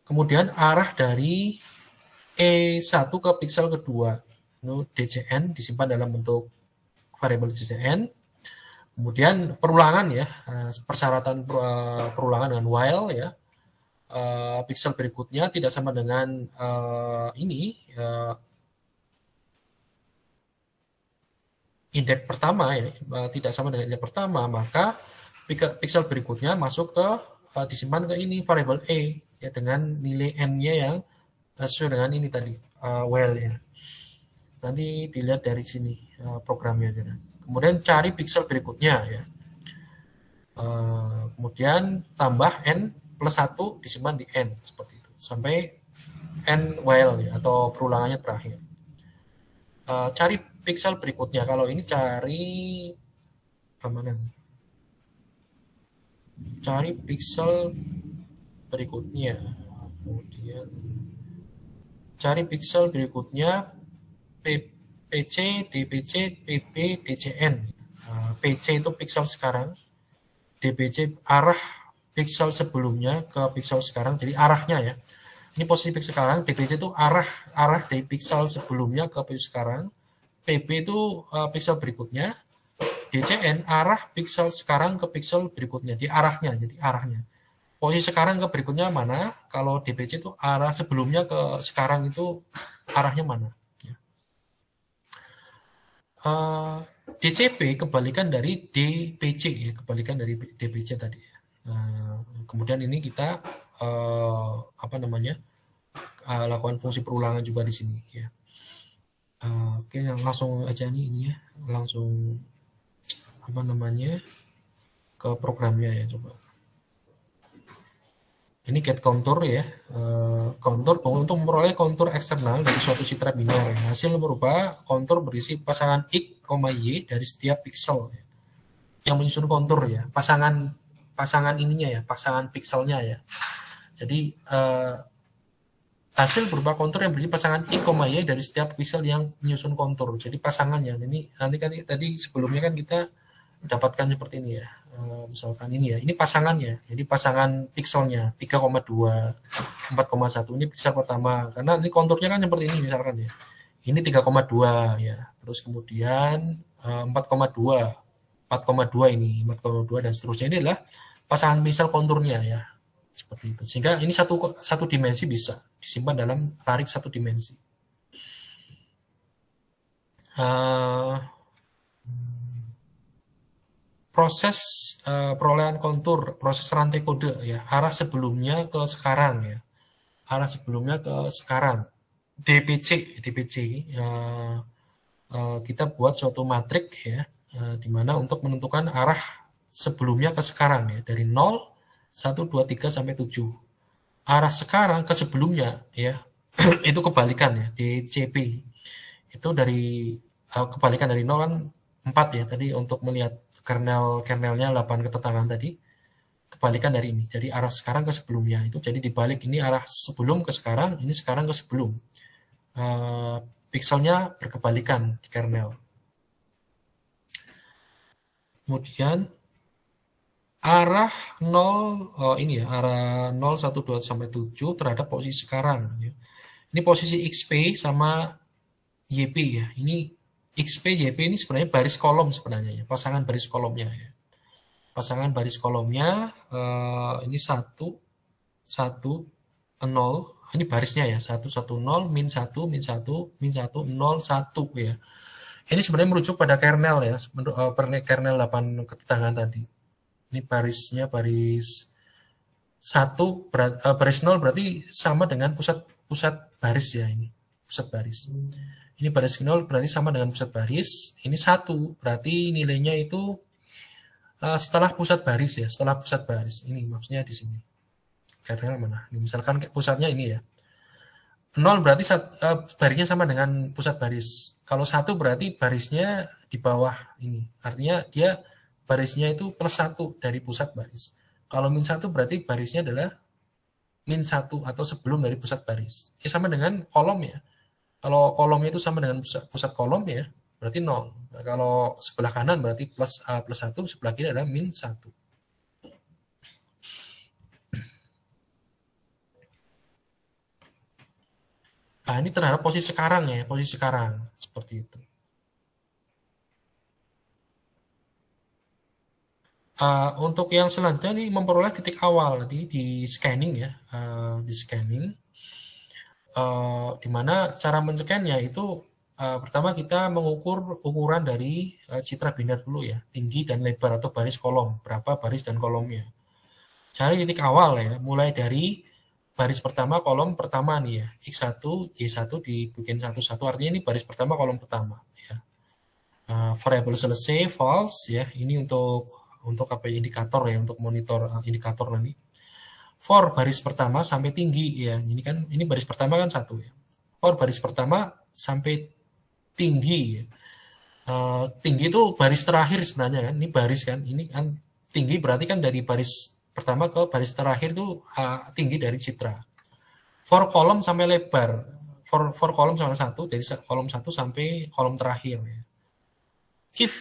Speaker 1: Kemudian arah dari E1 ke piksel kedua, itu DCN disimpan dalam bentuk variabel DCN. Kemudian perulangan ya, persyaratan perulangan dengan while ya. Piksel berikutnya tidak sama dengan indeks pertama ya, tidak sama dengan indeks pertama, maka piksel berikutnya masuk ke disimpan ke ini variabel E ya dengan nilai n-nya yang sesuai dengan ini tadi while ya. Nanti dilihat dari sini programnya. Kemudian cari piksel berikutnya ya. Kemudian tambah n plus 1 disimpan di n seperti itu sampai n while ya, atau perulangannya terakhir. Cari piksel berikutnya. Kalau ini cari mana? Cari piksel berikutnya. Kemudian cari piksel berikutnya PC, DPC, PP, DCN. PC itu piksel sekarang, DPC arah piksel sebelumnya ke piksel sekarang, jadi arahnya ya. Ini posisi piksel sekarang, DPC itu arah dari piksel sebelumnya ke piksel sekarang, PP itu piksel berikutnya, DCN arah piksel sekarang ke piksel berikutnya, di arahnya, jadi arahnya. Posisi sekarang ke berikutnya mana? Kalau DPC itu arah sebelumnya ke sekarang itu arahnya mana? DCP kebalikan dari DPC ya, kebalikan dari DPC tadi. Kemudian ini kita lakukan fungsi perulangan juga di sini ya. Oke, langsung aja ini ya, langsung ke programnya ya coba. Ini get kontur ya, kontur untuk memperoleh kontur eksternal dari suatu citra biner. Hasil berupa kontur berisi pasangan X, Y dari setiap piksel ya, yang menyusun kontur ya, pasangan ininya ya, pasangan pikselnya ya. Jadi hasil berupa kontur yang berisi pasangan X, Y dari setiap piksel yang menyusun kontur. Jadi pasangannya. Ini nanti kan tadi sebelumnya kan kita dapatkan seperti ini ya. Misalkan ini ya, ini pasangannya, jadi pasangan pikselnya 3,2, 4,1 ini piksel pertama, karena ini konturnya kan seperti ini misalkan ya, ini 3,2 ya, terus kemudian 4,2, 4,2 ini, 4,2 dan seterusnya. Ini adalah pasangan piksel konturnya ya, seperti itu. Sehingga ini satu dimensi bisa disimpan dalam tarik satu dimensi. Proses perolehan kontur, proses rantai kode ya, arah sebelumnya ke sekarang ya, arah sebelumnya ke sekarang. DPC kita buat suatu matrik ya, di mana untuk menentukan arah sebelumnya ke sekarang ya, dari 0, 1, 2, 3 sampai 7. Arah sekarang ke sebelumnya ya, itu kebalikan ya, DCP. Itu dari kebalikan dari 0 kan 4 ya tadi untuk melihat kernelnya 8 ketetangan tadi, kebalikan dari ini. Jadi arah sekarang ke sebelumnya itu jadi dibalik, ini arah sebelum ke sekarang, ini sekarang ke sebelum. Pikselnya berkebalikan di kernel. Kemudian arah 0 ini ya, arah 0, 1, 2 sampai 7 terhadap posisi sekarang ya. Ini posisi XP sama YP ya. Ini XP, YP ini sebenarnya baris kolom sebenarnya ya, pasangan baris kolomnya ya. Pasangan baris kolomnya ini 1, 1, 0, ini barisnya ya, 1, 1, 0, min 1, min 1, min 1, 0, 1 ya. Ini sebenarnya merujuk pada kernel ya, kernel 8 ketegangan tadi. Ini barisnya baris 1, baris 0 berarti sama dengan pusat baris ya ini, pusat baris. Ini baris 0 berarti sama dengan pusat baris, ini 1 berarti nilainya itu setelah pusat baris ya, setelah pusat baris. Ini maksudnya di sini. Kernel mana? Ini misalkan pusatnya ini ya. 0 berarti barisnya sama dengan pusat baris. Kalau 1 berarti barisnya di bawah ini. Artinya dia barisnya itu plus 1 dari pusat baris. Kalau min 1 berarti barisnya adalah min 1 atau sebelum dari pusat baris. Ya sama dengan kolom ya. Kalau kolomnya itu sama dengan pusat kolom ya, berarti 0. Nah, kalau sebelah kanan berarti plus 1, sebelah kiri adalah min 1. Nah, ini terhadap posisi sekarang ya, posisi sekarang. Seperti itu. Untuk yang selanjutnya ini memperoleh titik awal di scanning ya, di scanning. Di mana cara men-scan-nya itu pertama kita mengukur ukuran dari citra biner dulu ya, tinggi dan lebar atau baris kolom, berapa baris dan kolomnya. Cari titik awal ya, mulai dari baris pertama kolom pertama nih ya, X1, Y1 dibikin satu-satu, artinya ini baris pertama kolom pertama ya. Variabel selesai false ya, ini untuk apa ya, indikator ya, untuk monitor indikator nanti. For baris pertama sampai tinggi ya, ini kan ini baris pertama kan 1 ya. For baris pertama sampai tinggi ya. Tinggi itu baris terakhir sebenarnya kan, ini baris kan, ini kan tinggi berarti kan dari baris pertama ke baris terakhir itu tinggi dari citra. For kolom sampai lebar, for kolom sama 1, dari kolom 1 sampai kolom terakhir ya. If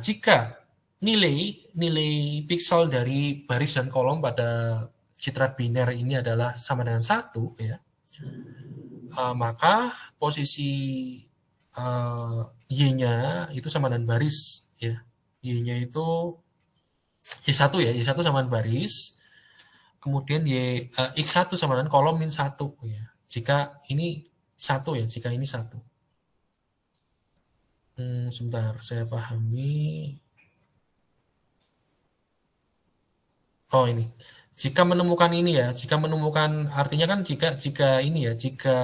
Speaker 1: jika nilai pixel dari baris dan kolom pada citra biner ini adalah sama dengan 1 ya, maka posisi y-nya itu sama dengan baris ya, y-nya itu y1 ya, y1 sama dengan baris, kemudian x1 sama dengan kolom min 1 ya, jika ini 1 ya, jika ini 1. Sebentar, saya pahami. Oh ini, jika menemukan ini ya, jika menemukan artinya kan jika ini ya, jika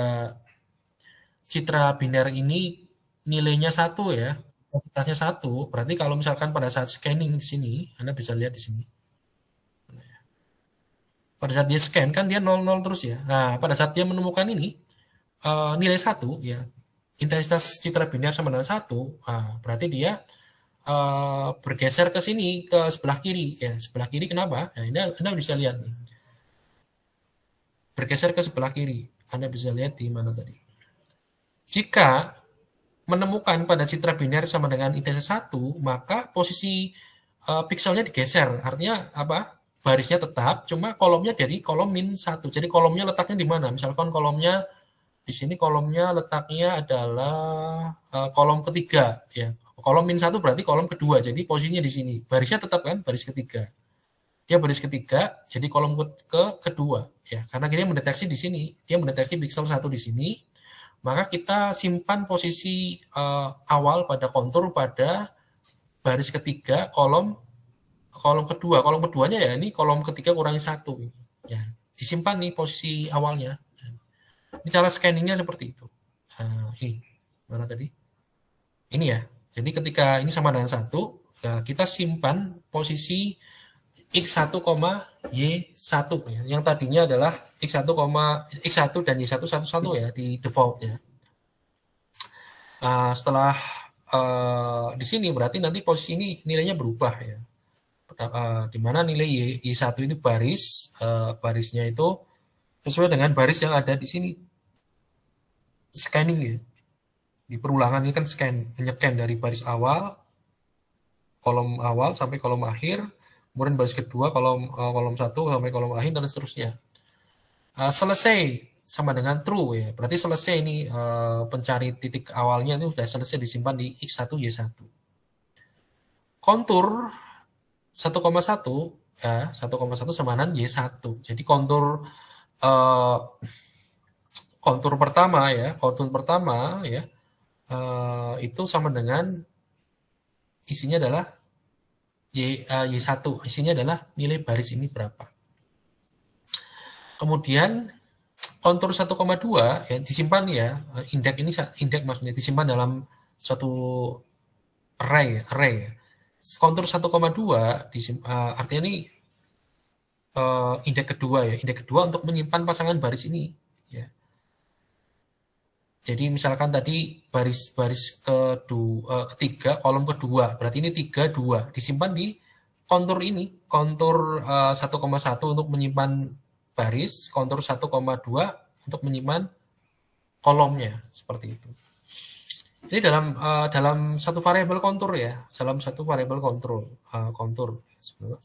Speaker 1: citra biner ini nilainya 1 ya, kuantitasnya 1, berarti kalau misalkan pada saat scanning di sini, Anda bisa lihat di sini. Pada saat dia scan kan dia 00 terus ya. Nah, pada saat dia menemukan ini nilai 1 ya, intensitas citra biner sama dengan 1, berarti dia bergeser ke sini, ke sebelah kiri ya. Sebelah kiri kenapa? Nah, ini Anda bisa lihat nih. Bergeser ke sebelah kiri. Anda bisa lihat di mana tadi. Jika menemukan pada citra biner sama dengan intensitas 1, maka posisi pikselnya digeser. Artinya apa? Barisnya tetap, cuma kolomnya dari kolom min 1. Jadi kolomnya letaknya di mana? Misalkan kolomnya di sini, kolomnya letaknya adalah kolom ketiga ya. Kolom min 1 berarti kolom kedua, jadi posisinya di sini. Barisnya tetap kan, baris ketiga. Dia baris ketiga, jadi kolom kedua ya. Karena dia mendeteksi di sini, dia mendeteksi pixel 1 di sini, maka kita simpan posisi awal pada kontur pada baris ketiga kolom kedua. Kolom keduanya ya ini kolom ketiga kurangi 1 ya. Disimpan nih posisi awalnya. Ini cara scanningnya seperti itu. Ini mana tadi? Ini ya. Jadi ketika ini sama dengan 1, kita simpan posisi X1, Y1 ya. Yang tadinya adalah X1, dan Y1 satu ya di defaultnya. Setelah di sini berarti nanti posisi ini nilainya berubah ya. Di mana nilai Y1 ini barisnya itu sesuai dengan baris yang ada di sini. Scanning ya. Di perulangan ini kan menycan dari baris awal, kolom awal sampai kolom akhir, kemudian baris kedua kolom 1 sampai kolom akhir dan seterusnya. Selesai sama dengan true ya, berarti selesai ini pencari titik awalnya ini sudah selesai disimpan di X1 Y1. Kontur 1,1 ya, 1,1 sama dengan Y1. Jadi kontur uh, kontur pertama ya, itu sama dengan isinya adalah Y1, isinya adalah nilai baris ini berapa. Kemudian kontur 1,2 ya disimpan ya, indeks maksudnya disimpan dalam suatu array. Kontur 1,2 artinya ini indeks kedua untuk menyimpan pasangan baris ini ya. Jadi misalkan tadi baris ketiga kolom kedua, berarti ini 3 2 disimpan di kontur ini, kontur 1,1 untuk menyimpan baris, kontur 1,2 untuk menyimpan kolomnya, seperti itu. Jadi dalam satu variabel kontur ya, dalam satu variabel kontur,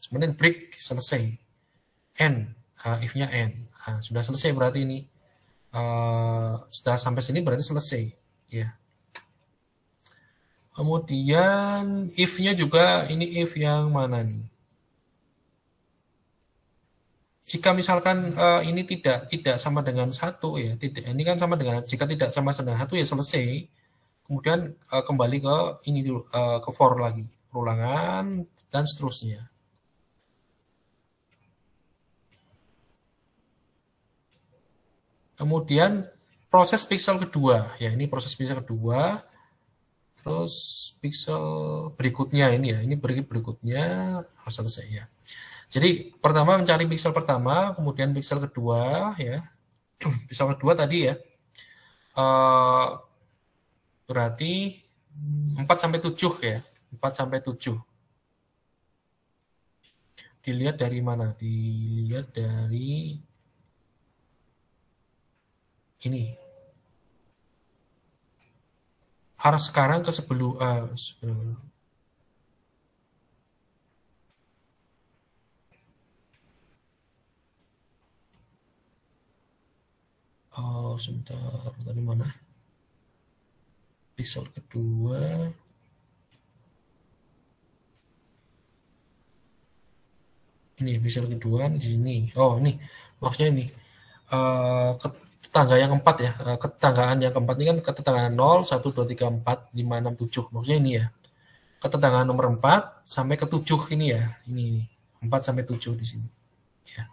Speaker 1: sebenarnya break selesai, n, if-nya n, sudah selesai berarti ini, sudah sampai sini berarti selesai, ya. Kemudian if-nya juga ini if yang mana nih? Jika misalkan ini tidak sama dengan 1 ya, ini kan sama dengan, jika tidak sama dengan 1 ya selesai. Kemudian kembali ke ini dulu, ke for lagi, perulangan dan seterusnya. Kemudian proses pixel kedua, ya ini proses pixel kedua. Terus pixel berikutnya ini ya, ini berikutnya selesai ya. Jadi pertama mencari pixel pertama, kemudian pixel kedua ya. Pixel kedua tadi ya. Berarti 4 sampai 7 ya. 4 sampai 7. Dilihat dari mana? Dilihat dari ini. Arah sekarang ke sebelum oh, sebentar, tadi mana? Pixel kedua. Ini pixel kedua di sini. Oh, ini maksudnya ini. Tetangga yang keempat ya. Ketetanggaan yang keempat ini kan ketetanggaan 0, 1, 2, 3, 4, 5, 6, 7. Maksudnya ini ya. Ketetanggaan nomor 4 sampai ke 7 ini ya. Ini 4 sampai 7 di sini. Ya.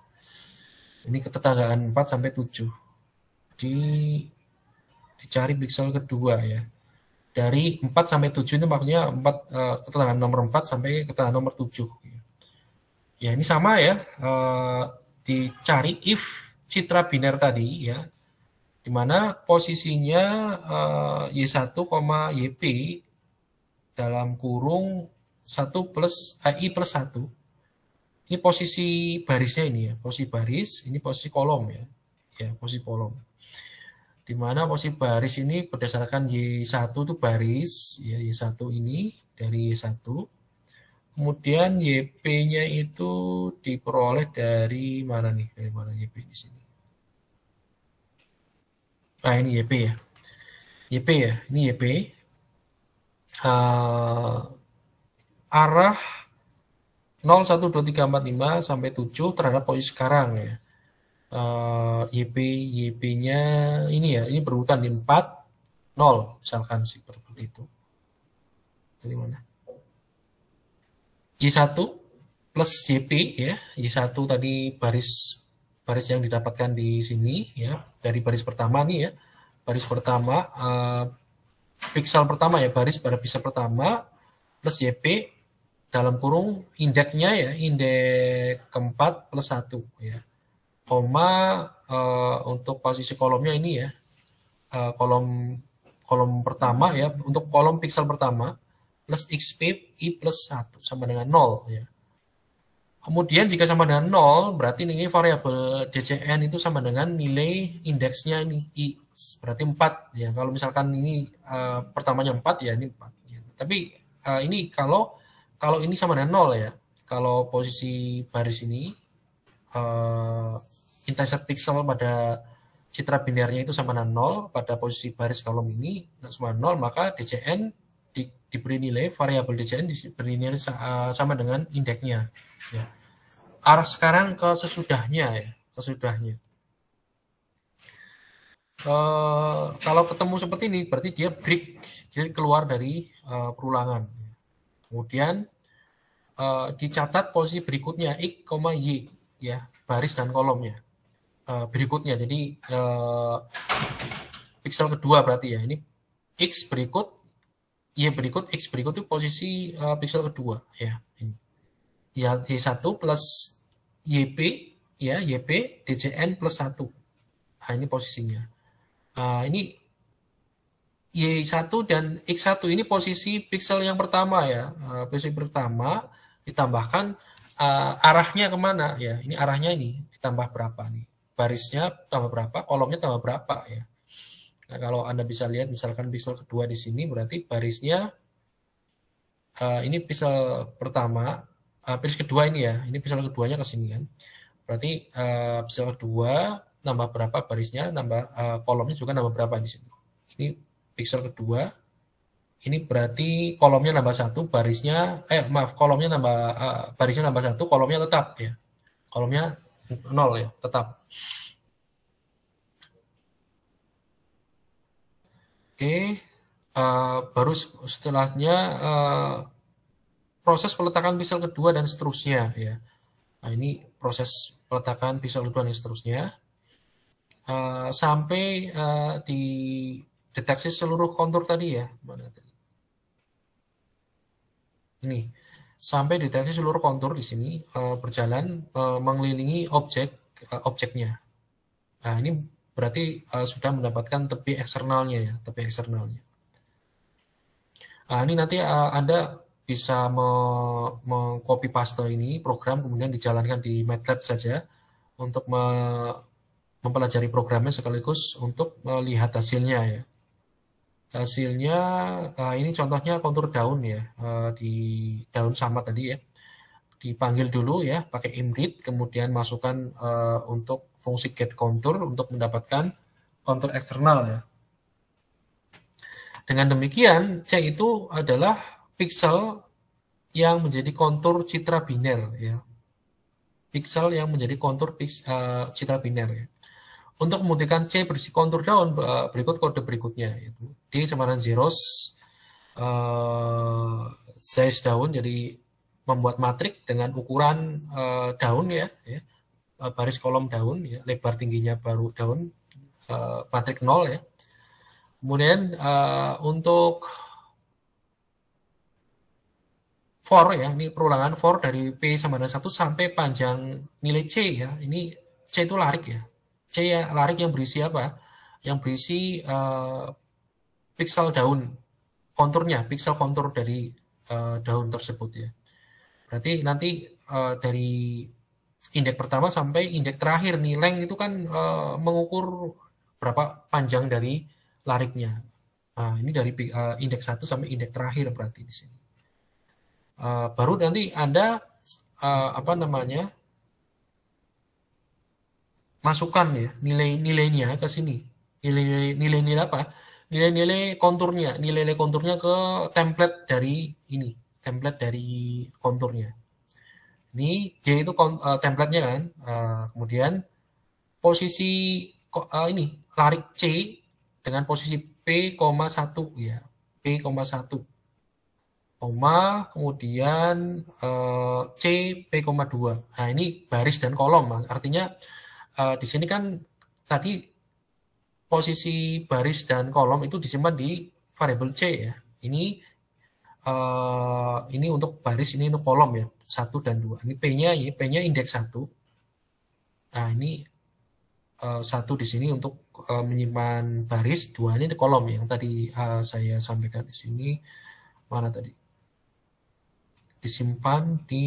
Speaker 1: Ini ketetanggaan 4 sampai 7. Dicari pixel kedua ya. Dari 4 sampai 7 ini maksudnya ketetanggaan nomor 4 sampai ketetanggaan nomor 7. Ya ini sama ya. Dicari if citra biner tadi ya. Dimana posisinya Y1, YP dalam kurung 1 plus I plus 1. Ini posisi barisnya ini ya, posisi baris, ini posisi kolom ya. Ya, posisi kolom. Dimana posisi baris ini berdasarkan Y1 itu baris, ya Y1 ini dari Y1. Kemudian YP-nya itu diperoleh dari mana nih? Dari mana YP di sini? Ini YP ya. YP ya, ini YP. Arah 0, 1, 2, 3, 4, 5 sampai 7 terhadap posisi sekarang ya. YP-nya ini ya, ini berurutan di 4, 0 misalkan seperti itu. Dari mana? Y1 plus YP ya, Y1 tadi baris yang didapatkan di sini ya, dari baris pertama nih ya, baris pertama pixel pertama ya, baris pada pixel pertama plus YP dalam kurung indeksnya ya, indeks keempat plus 1 ya, koma untuk posisi kolomnya ini ya, kolom pertama ya, untuk kolom pixel pertama plus XP I plus 1 sama dengan 0 ya. Kemudian jika sama dengan 0 berarti ini variabel DCN itu sama dengan nilai indeksnya ini I, berarti 4 ya. Kalau misalkan ini pertamanya 4 ya ini 4 ya. Tapi ini kalau ini sama dengan 0 ya. Kalau posisi baris ini intensitas pixel pada citra binernya itu sama dengan 0, pada posisi baris kolom ini sama dengan 0, maka DCN diberi nilai, variabel DCN diberi nilai sama dengan indeksnya ya. Arah sekarang ke sesudahnya ya, Kalau ketemu seperti ini berarti dia break, jadi keluar dari perulangan. Kemudian dicatat posisi berikutnya X, Y ya, baris dan kolomnya berikutnya. Jadi pixel kedua berarti ya, ini X berikut, Y berikut, X berikut itu posisi pixel kedua ya, ini ya, Y1 plus YP ya, YP DCN plus 1. Nah, ini posisinya. Ini Y1 dan X1 ini posisi pixel yang pertama ya, posisi pertama ditambahkan arahnya kemana ya, ini arahnya ini ditambah berapa nih, barisnya tambah berapa, kolomnya tambah berapa ya. Nah, kalau Anda bisa lihat misalkan pixel kedua di sini berarti barisnya ini pixel pertama, pixel kedua ini ya, ini pixel keduanya ke sini kan. Berarti pixel kedua nambah berapa barisnya, nambah kolomnya juga nambah berapa di sini. Ini pixel kedua, ini berarti kolomnya nambah 1, barisnya kolomnya nambah barisnya nambah 1, kolomnya tetap ya, kolomnya 0 ya, tetap. Oke, baru setelahnya proses peletakan pixel kedua dan seterusnya ya. Nah, ini proses peletakan pixel kedua dan seterusnya sampai di deteksi seluruh kontur tadi ya, mana tadi? Ini sampai deteksi seluruh kontur di sini berjalan mengelilingi objeknya. Nah, ini berarti sudah mendapatkan tepi eksternalnya ya, tepi eksternalnya. Nah, ini nanti Anda bisa meng-copy paste ini program kemudian dijalankan di MATLAB saja untuk mempelajari programnya sekaligus untuk melihat hasilnya ya. Hasilnya ini contohnya kontur daun ya, di daun sama tadi ya, dipanggil dulu ya pakai imread, kemudian masukkan untuk fungsi get contour untuk mendapatkan kontur eksternal ya. Dengan demikian C itu adalah pixel yang menjadi kontur citra biner ya, pixel yang menjadi kontur citra biner ya. Untuk membuktikan C berisi kontur daun, berikut kode berikutnya, yaitu D sama dengan zeros, size daun, jadi membuat matrik dengan ukuran daun ya, baris kolom daun, ya, lebar tingginya baru daun, matrik 0 ya. Kemudian untuk for ya, ini perulangan for dari P sama dengan 1 sampai panjang nilai C ya, ini C itu larik ya. C ya, larik yang berisi apa? Yang berisi pixel daun, konturnya, pixel kontur dari daun tersebut ya. Berarti nanti dari indeks pertama sampai indeks terakhir nih, length itu kan mengukur berapa panjang dari lariknya. Nah, ini dari indeks 1 sampai indeks terakhir berarti di sini. Baru nanti Anda apa namanya? Masukkan ya nilai-nilainya ke sini. Nilai-nilai apa? Nilai-nilai konturnya ke template dari ini, template dari konturnya. Ini J itu template-nya kan. Kemudian posisi ini larik C dengan posisi P,1 ya. P,1 kemudian C P,2. Nah, ini baris dan kolom. Artinya di sini kan tadi posisi baris dan kolom itu disimpan di variabel C ya. Ini untuk baris, ini untuk kolom ya, 1 dan 2. Ini P-nya indeks 1. Nah, ini 1 di sini untuk menyimpan baris, 2 ini di kolom yang tadi saya sampaikan di sini. Mana tadi? Disimpan di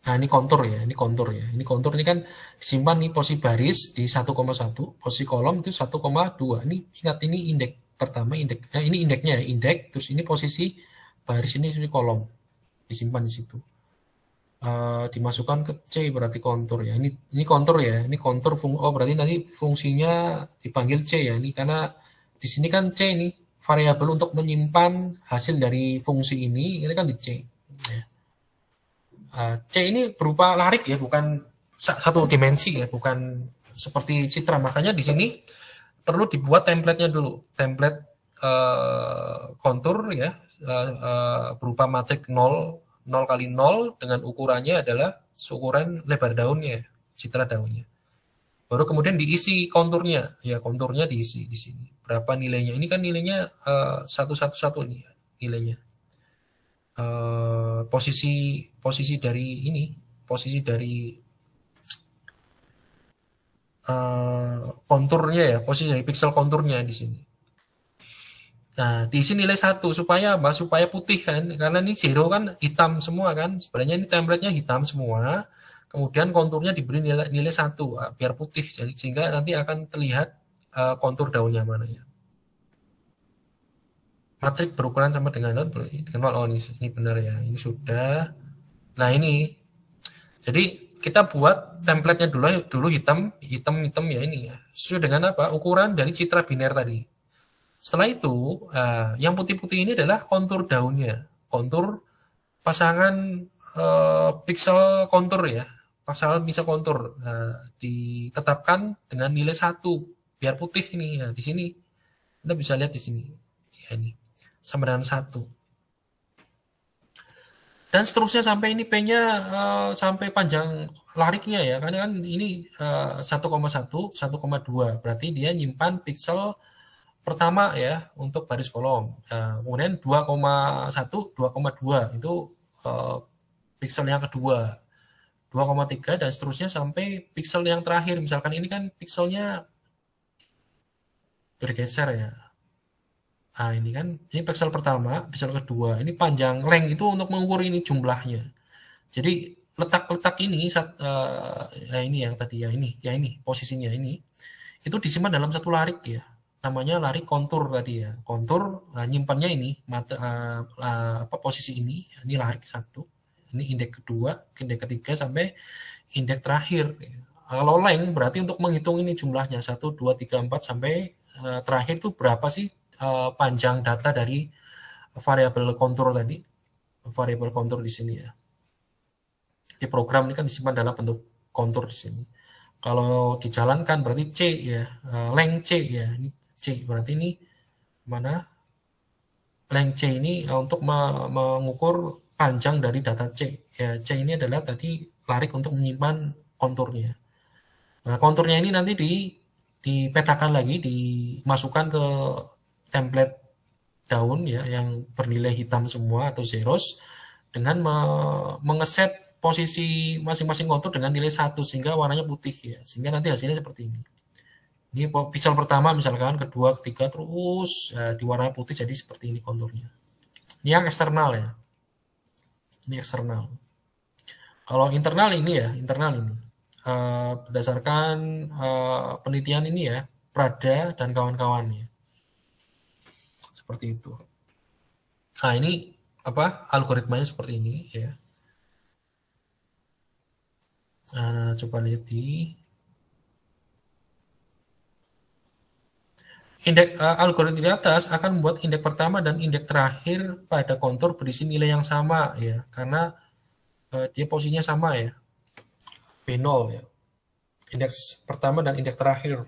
Speaker 1: Nah, ini kontur ya, ini kontur ya. Ini kontur ini kan disimpan nih posisi baris di 1,1, posisi kolom itu 1,2. Ini ingat ini indeks pertama, ini indeksnya ya, indeks, terus ini posisi baris, ini kolom. Disimpan di situ. Dimasukkan ke C berarti kontur ya. Ini kontur ya, ini kontur berarti nanti fungsinya dipanggil C ya. Ini karena di sini kan C ini variabel untuk menyimpan hasil dari fungsi ini kan di C. Ya. C ini berupa larik ya, bukan satu dimensi ya, bukan seperti citra. Makanya di sini perlu dibuat template-nya dulu, template kontur ya, berupa matrik 0 kali 0 dengan ukurannya adalah ukuran lebar daunnya, citra daunnya. Baru kemudian diisi konturnya, ya konturnya diisi di sini. Berapa nilainya? Ini kan nilainya 111 nih nilainya. Posisi dari ini, posisi dari konturnya ya, posisi dari pixel konturnya di sini. Nah, diisi nilai 1 supaya apa? Supaya putih kan, karena ini zero kan hitam semua kan. Sebenarnya ini template-nya hitam semua. Kemudian konturnya diberi nilai 1 biar putih, sehingga nanti akan terlihat kontur daunnya mana ya. Matrik berukuran sama dengan 0, oh ini benar ya, ini sudah. Nah ini, jadi kita buat template-nya dulu hitam ya ini ya. Sesuai dengan apa? Ukuran dari citra biner tadi. Setelah itu, yang putih-putih ini adalah kontur daunnya, kontur pasangan pixel kontur ya, pasangan pixel kontur ditetapkan dengan nilai 1 biar putih ini ya. Di sini Anda bisa lihat di sini ya, ini sama dengan 1 dan seterusnya sampai ini P-nya sampai panjang lariknya ya, karena kan ini 1,1 1,2 berarti dia nyimpan pixel pertama ya untuk baris kolom. Kemudian 2,1 2,2 itu pixel yang kedua, 2,3 dan seterusnya sampai pixel yang terakhir. Misalkan ini kan pixelnya bergeser ya. Ini kan ini pixel pertama, pixel kedua. Ini panjang length itu untuk mengukur ini jumlahnya. Jadi letak-letak ini ini yang tadi ya ini posisinya ini itu disimpan dalam satu larik ya. Namanya larik kontur tadi ya. Kontur nyimpannya ini posisi ini larik 1. Ini indeks kedua, indeks ketiga sampai indeks terakhir. Kalau length berarti untuk menghitung ini jumlahnya 1 2 3 4 sampai terakhir itu berapa sih panjang data dari variabel kontur tadi. Variabel kontur di sini ya. Di program ini kan disimpan dalam bentuk kontur di sini. Kalau dijalankan berarti C ya, length C ya, ini C berarti ini mana? Length C ini untuk mengukur panjang dari data C. Ya, C ini adalah tadi larik untuk menyimpan konturnya. Nah, konturnya ini nanti dipetakan lagi, dimasukkan ke template daun ya yang bernilai hitam semua atau zeros dengan mengeset posisi masing-masing kontur dengan nilai 1 sehingga warnanya putih ya. Sehingga nanti hasilnya seperti ini. Ini pixel pertama misalkan, kedua, ketiga terus diwarnai putih jadi seperti ini konturnya. Ini yang eksternal ya. Ini eksternal. Kalau internal ini ya, internal ini berdasarkan penelitian ini ya, Prada dan kawan-kawannya. Seperti itu. Nah, ini apa? Algoritmanya seperti ini ya. Nah, coba lihat di indeks algoritma di atas akan membuat indeks pertama dan indeks terakhir pada kontur berisi nilai yang sama ya, karena dia posisinya sama ya, B0 ya, indeks pertama dan indeks terakhir.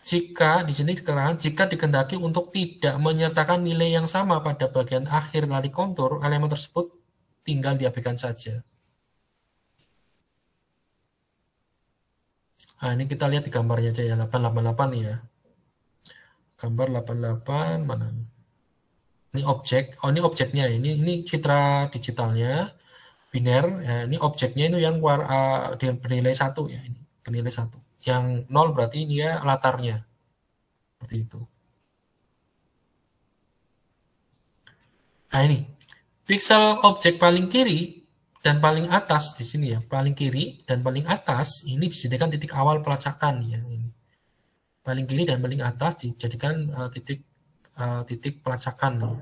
Speaker 1: Jika di sini dikatakan jika dikehendaki untuk tidak menyertakan nilai yang sama pada bagian akhir larik kontur, elemen tersebut tinggal diabaikan saja. Nah, ini kita lihat di gambarnya aja ya, 888 ya. Gambar 88 mana? Ini objek. Oh, ini objeknya. Ini citra digitalnya biner. Ya, ini objeknya itu yang bernilai 1 ya, ini bernilai 1. Yang 0 berarti ini ya latarnya. Seperti itu. Nah, ini pixel objek paling kiri dan paling atas di sini ya, paling kiri dan paling atas ini disediakan titik awal pelacakan ya, ini paling kiri dan paling atas dijadikan titik pelacakan ya.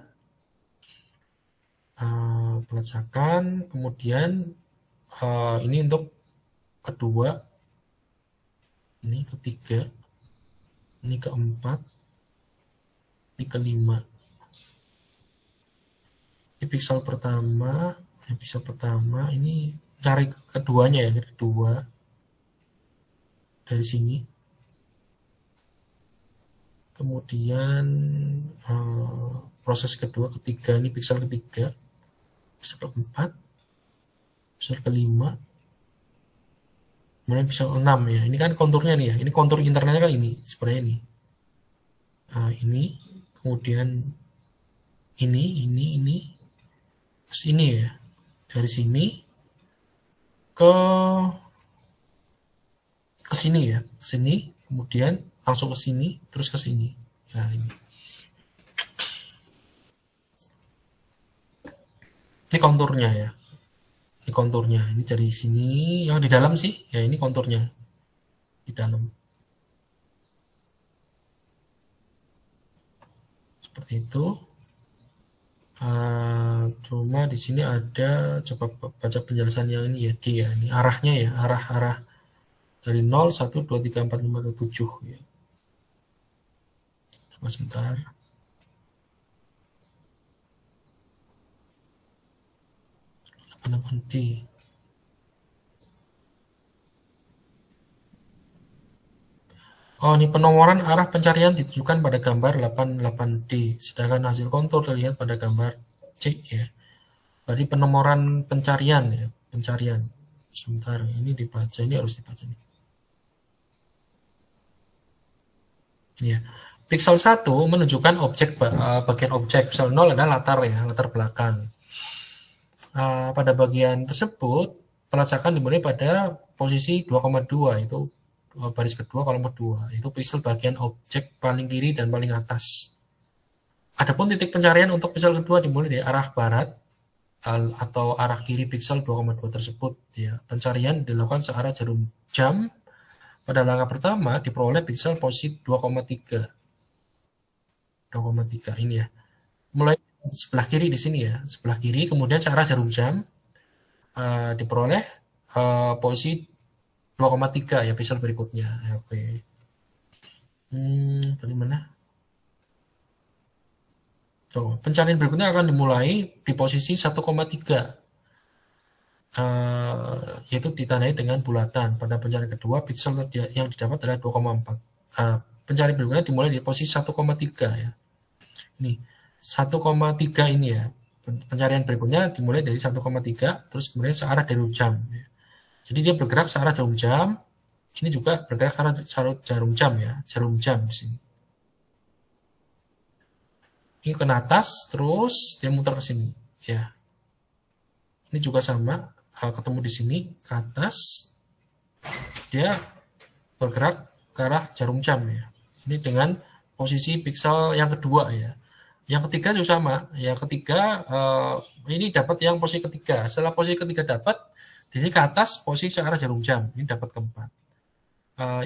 Speaker 1: Pelacakan, kemudian ini untuk kedua, ini ketiga, ini keempat, ini kelima. Ini piksel pertama, ini cari keduanya ya, kedua dari sini. Kemudian proses kedua, ketiga, ini piksel ketiga, piksel keempat, piksel kelima, kemudian piksel 6 ya. Ini kan konturnya nih ya. Ini kontur internalnya kan ini, sebenarnya ini. Nah, ini, kemudian ini, terus ini ya. Dari sini ke sini ya, ke sini, kemudian langsung ke sini, terus ke sini. Nah, ini. Ini konturnya ya. Ini konturnya. Ini dari sini, yang di dalam sih, ya ini konturnya. Di dalam. Seperti itu. Cuma di sini ada, coba baca penjelasan yang ini ya, D ya. Ini arahnya ya, arah dari 0, 1, 2, 3, 4, 5, 6, 7 ya. Coba sebentar. D. Oh, ini penomoran arah pencarian ditujukan pada gambar 88D, sedangkan hasil kontur terlihat pada gambar C ya. Berarti penomoran pencarian ya, pencarian. Sebentar, ini dibaca, ini harus dibaca nih. Ini ya. Pixel 1 menunjukkan objek, bagian objek, pixel 0 adalah latar ya, latar belakang. Pada bagian tersebut, pelacakan dimulai pada posisi 2,2, itu baris kedua, kolom kedua. Itu pixel bagian objek paling kiri dan paling atas. Adapun titik pencarian untuk pixel kedua dimulai dari arah barat atau arah kiri pixel 2,2 tersebut. Ya. Pencarian dilakukan searah jarum jam. Pada langkah pertama diperoleh pixel posisi 2,3. 2,3 ini ya. Mulai sebelah kiri di sini ya, sebelah kiri, kemudian searah jarum jam diperoleh posisi 2,3 ya, pixel berikutnya. Ya, oke. Tadi mana? Pencarian berikutnya akan dimulai di posisi 1,3. Yaitu ditandai dengan bulatan. Pada pencarian kedua, pixel yang didapat adalah 2,4. Pencarian berikutnya dimulai di posisi 1,3 ya. Ini 1,3 ini ya. Pencarian berikutnya dimulai dari 1,3, terus kemudian searah jarum jam. Ya. Jadi dia bergerak searah jarum jam. Ini juga bergerak searah jarum jam ya, jarum jam di sini. Ini ke atas, terus dia muter ke sini ya. Ini juga sama, ketemu di sini ke atas, dia bergerak ke arah jarum jam ya. Ini dengan posisi pixel yang kedua ya. Yang ketiga juga sama. Yang ketiga ini dapat yang posisi ketiga. Setelah posisi ketiga dapat, di sini ke atas posisi searah jarum jam. Ini dapat keempat.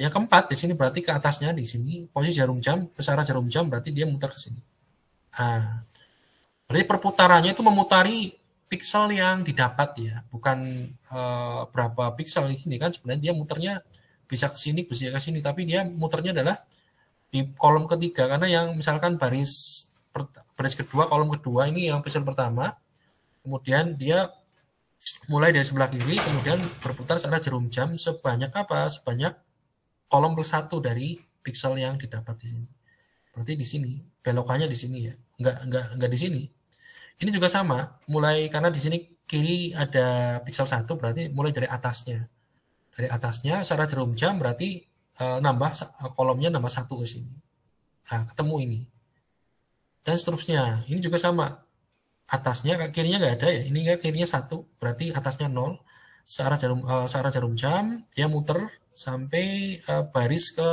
Speaker 1: Yang keempat di sini berarti ke atasnya di sini posisi jarum jam, searah jarum jam berarti dia muter ke sini. Berarti perputarannya itu memutari pixel yang didapat ya, bukan berapa pixel di sini kan, sebenarnya dia muternya bisa ke sini, bisa ke sini, tapi dia muternya adalah di kolom ketiga, karena yang misalkan baris kedua, kolom kedua ini yang pixel pertama, kemudian dia mulai dari sebelah kiri, kemudian berputar searah jarum jam sebanyak apa? Sebanyak kolom plus 1 dari pixel yang didapat di sini. Berarti di sini, belokannya di sini ya, enggak di sini. Ini juga sama, mulai karena di sini kiri ada pixel 1, berarti mulai dari atasnya. Dari atasnya searah jarum jam berarti nambah kolomnya nambah 1 ke sini. Nah, ketemu ini. Dan seterusnya. Ini juga sama. Atasnya kirinya nggak ada ya. Ini kirinya 1, berarti atasnya 0. Searah jarum jam dia muter sampai baris ke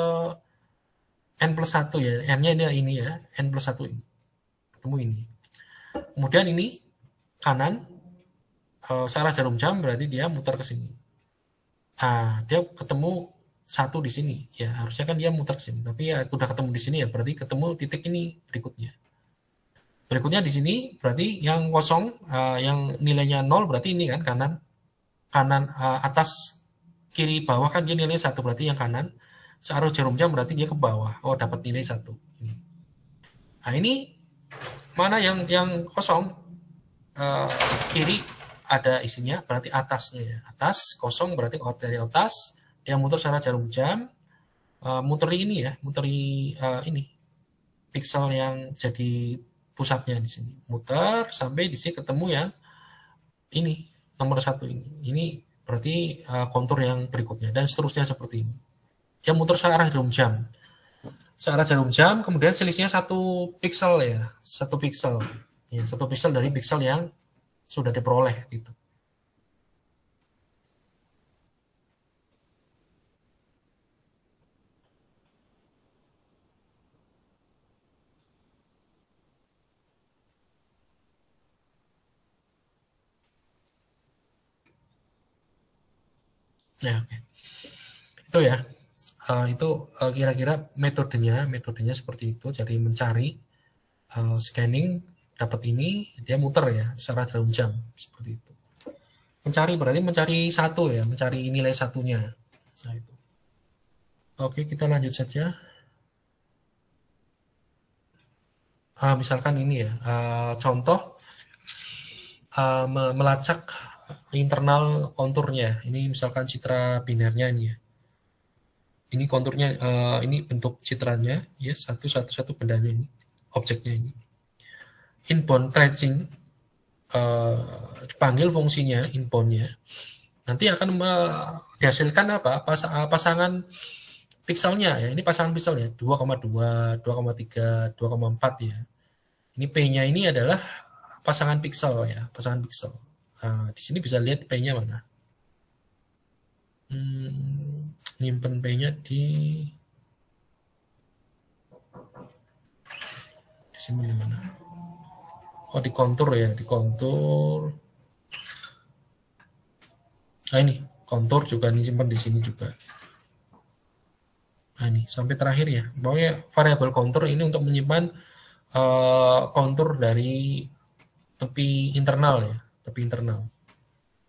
Speaker 1: n plus 1 ya. N-nya ini ya, n plus 1 ini. Ketemu ini. Kemudian ini kanan searah jarum jam berarti dia muter ke sini. Dia ketemu 1 di sini ya, harusnya kan dia muter ke sini, tapi ya udah ketemu di sini ya, berarti ketemu titik ini berikutnya. Berikutnya di sini berarti yang kosong, yang nilainya 0 berarti ini kan kanan atas kiri bawah kan dia nilai 1, berarti yang kanan searah jarum jam berarti dia ke bawah. Oh, dapat nilai 1. Nah, ini mana yang kosong? kiri ada isinya, berarti atasnya ya. Atas kosong berarti dari atas, dia muter secara jarum jam, muteri ini ya, muteri ini piksel yang jadi pusatnya di sini. Muter sampai di sini ketemu yang ini, nomor 1 ini. Ini berarti kontur yang berikutnya dan seterusnya seperti ini. Dia muter searah jarum jam. Searah jarum jam, kemudian selisihnya 1 piksel ya, 1 piksel. Ya, 1 piksel dari piksel yang sudah diperoleh gitu. Ya, oke. Itu ya. Itu kira-kira metodenya seperti itu. Jadi mencari scanning dapat ini, dia muter ya secara jarum jam seperti itu. Mencari berarti mencari satu ya, mencari nilai satunya. Nah, itu. Oke, kita lanjut saja. Misalkan ini ya, contoh melacak internal konturnya. Ini misalkan citra binernya ini ya. Ini konturnya, ini bentuk citranya ya, satu bendanya ini, objeknya ini. Inbound tracing dipanggil fungsinya inboundnya, nanti akan dihasilkan apa? Pasangan pikselnya ya. Ini pasangan pikselnya 2,2, 2,3, 2,4 ya. Ini P-nya ini adalah pasangan piksel ya, pasangan piksel. Di sini bisa lihat P-nya mana. Nyimpen P-nya di sini mana? Oh, di kontur ya, di kontur. Nah, ini kontur juga disimpan di sini juga. Nah, ini sampai terakhir ya. Pokoknya variabel kontur ini untuk menyimpan kontur dari tepi internal ya, tepi internal.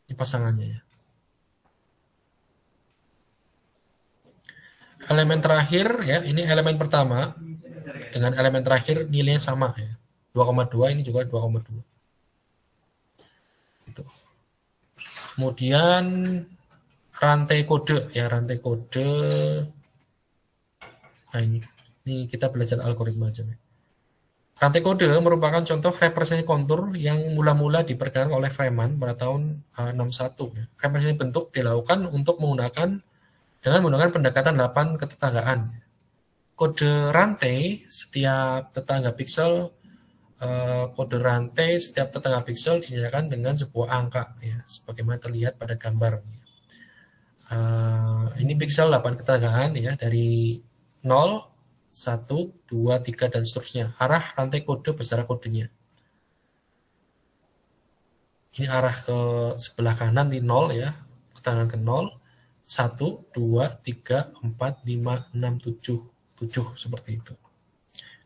Speaker 1: Ini pasangannya ya. Elemen terakhir ya, ini elemen pertama dengan elemen terakhir nilainya sama ya. 2,2 ini juga 2,2. Itu. Kemudian rantai kode ya, rantai kode. Nah, ini kita belajar algoritma aja nih. Rantai kode merupakan contoh representasi kontur yang mula-mula diperkenalkan oleh Freeman pada tahun 61 ya. Representasi bentuk dilakukan untuk dengan menggunakan pendekatan 8 ketetanggaan. Kode rantai setiap tetangga piksel, kode rantai setiap tetangga piksel dinyatakan dengan sebuah angka ya, sebagaimana terlihat pada gambar. Ini piksel 8 ketetanggaan ya, dari 0, 1, 2, 3 dan seterusnya. Arah rantai kode beserta kodenya. Ini arah ke sebelah kanan di 0 ya, ketetanggaan ke 0, 1, 2, 3, 4, 5, 6, 7, 7 seperti itu.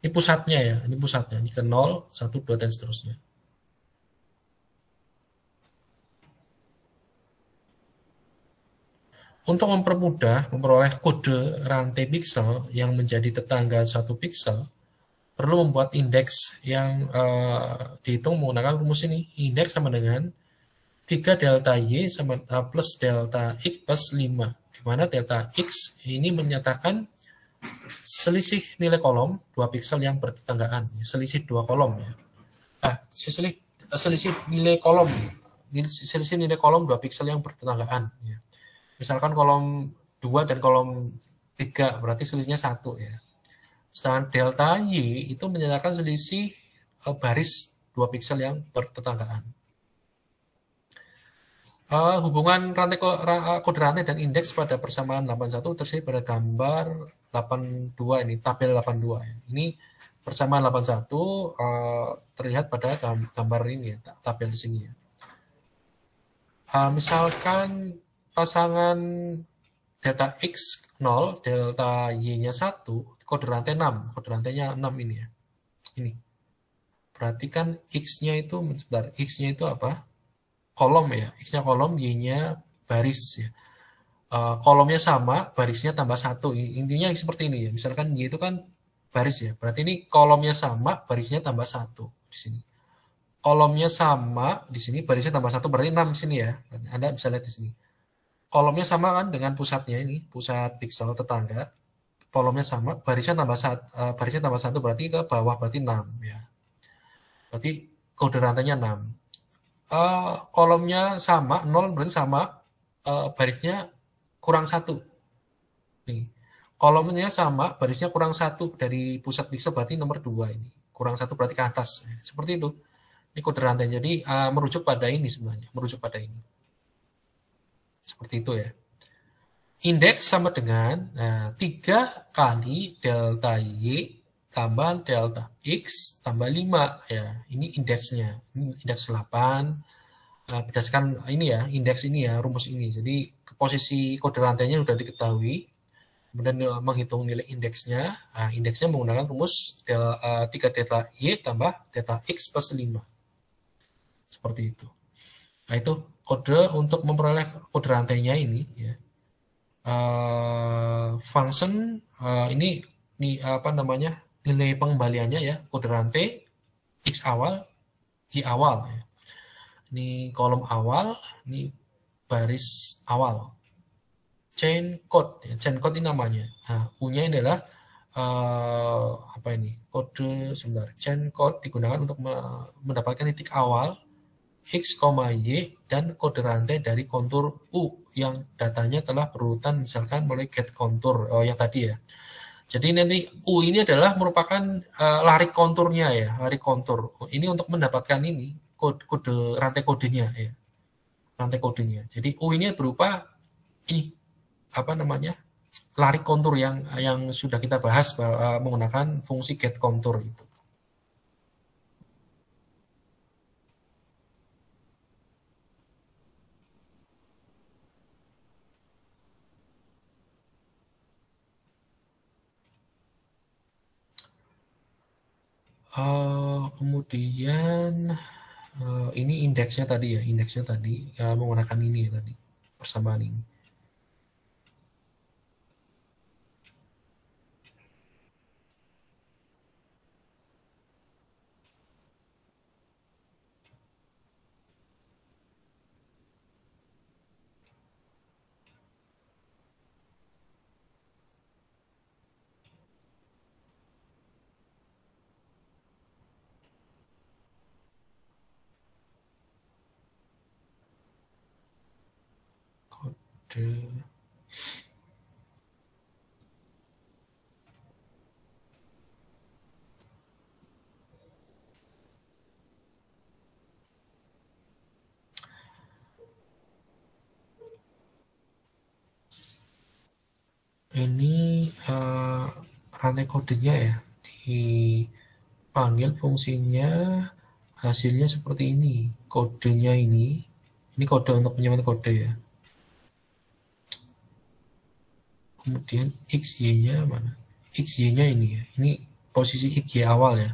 Speaker 1: Ini pusatnya ya, ini pusatnya. Ini ke 0, 1, 2 dan seterusnya. Untuk mempermudah memperoleh kode rantai piksel yang menjadi tetangga satu piksel, perlu membuat indeks yang dihitung menggunakan rumus ini. Indeks sama dengan 3 delta Y sama plus delta X plus 5, di mana delta X ini menyatakan selisih nilai kolom 2 piksel yang bertetanggaan, selisih 2 kolom ya. Selisih nilai kolom 2 piksel yang bertetanggaan ya. Misalkan kolom 2 dan kolom 3 berarti selisihnya 1 ya. Sedangkan delta Y itu menyatakan selisih baris 2 piksel yang bertetanggaan. Hubungan kode rantai dan indeks pada persamaan 81 tersedia pada gambar 82 ini, tabel 82 ya. Ini persamaan 81 terlihat pada gambar ini ya, tabel di sini ya. Misalkan pasangan delta X 0, delta Y-nya 1, kode rantai 6, kode rantainya 6 ini ya. Ini. Berarti kan X-nya itu, sebentar, X-nya itu apa? Kolom ya, X-nya kolom, Y-nya baris ya. Kolomnya sama, barisnya tambah 1. Intinya seperti ini ya. Misalkan Y itu kan baris ya. Berarti ini kolomnya sama, barisnya tambah 1 di sini. kolomnya sama di sini, barisnya tambah 1 berarti 6 di sini ya. Anda bisa lihat di sini. Kolomnya sama kan dengan pusatnya ini, pusat piksel tetangga. Kolomnya sama, barisnya tambah 1 berarti ke bawah berarti 6 ya. Berarti kode rantainya 6. Kolomnya sama, 0 berarti sama, barisnya kurang 1. Nih. Kolomnya sama, barisnya kurang 1 dari pusat piksel berarti nomor 2 ini. Kurang 1 berarti ke atas. Seperti itu. Ini kode rantai. Jadi merujuk pada ini sebenarnya, merujuk pada ini. Seperti itu ya. Indeks sama dengan 3 kali delta Y tambah delta X tambah 5 ya. Ini indeksnya. Ini indeks 8. Berdasarkan ini ya, indeks ini ya, rumus ini. Jadi posisi kode rantainya sudah diketahui. Kemudian menghitung nilai indeksnya. Indeksnya menggunakan rumus 3 delta Y tambah delta X plus 5. Seperti itu. Nah, itu kode untuk memperoleh kode rantainya ini ya. Function ini apa namanya, nilai pengembaliannya ya, kode rantai X awal, Y awal ya. Ini kolom awal, ini baris awal. Chain code ya, chain code ini namanya. Nah, U-nya ini adalah apa ini? Kode sebentar. Chain code digunakan untuk mendapatkan titik awal X, Y, dan kode rantai dari kontur U yang datanya telah berurutan misalkan melalui get kontur yang tadi ya. Jadi nanti U ini adalah merupakan lari konturnya ya, lari kontur. Ini untuk mendapatkan ini kode rantai kodenya ya, rantai kodenya. Jadi U ini berupa ini apa namanya, lari kontur yang sudah kita bahas menggunakan fungsi get kontur itu. Kemudian ini indeksnya tadi ya, menggunakan ini ya tadi, persamaan ini. Kode ini rantai kodenya ya, dipanggil fungsinya, hasilnya seperti ini. Kodenya ini kode untuk penyebut kode ya. Kemudian XY-nya mana? XY-nya ini ya. Ini posisi XY awal ya.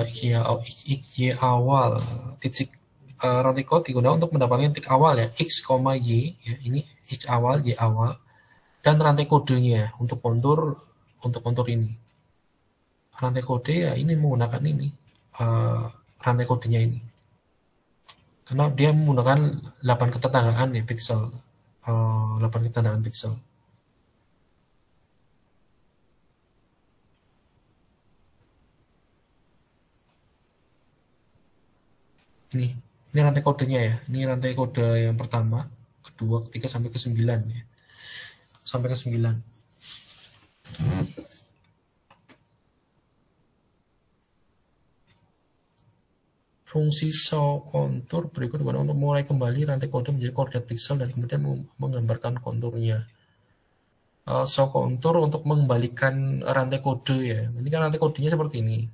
Speaker 1: XY awal titik rantai kode digunakan untuk mendapatkan titik awal ya, X, Y ya. Ini X awal, Y awal, dan rantai kodenya untuk kontur ini. Rantai kode ya ini menggunakan ini rantai kodenya ini. Karena dia menggunakan 8 ketetanggaan ya piksel. 8 ketetanggaan piksel. Ini rantai kodenya ya. Ini rantai kode yang pertama, kedua, ketiga sampai ke 9 ya. Sampai ke 9. Fungsi show kontur berikut digunakan untuk mulai kembali rantai kode menjadi koordinat piksel dan kemudian menggambarkan konturnya. Show kontur untuk mengembalikan rantai kode ya. Ini kan rantai kodenya seperti ini.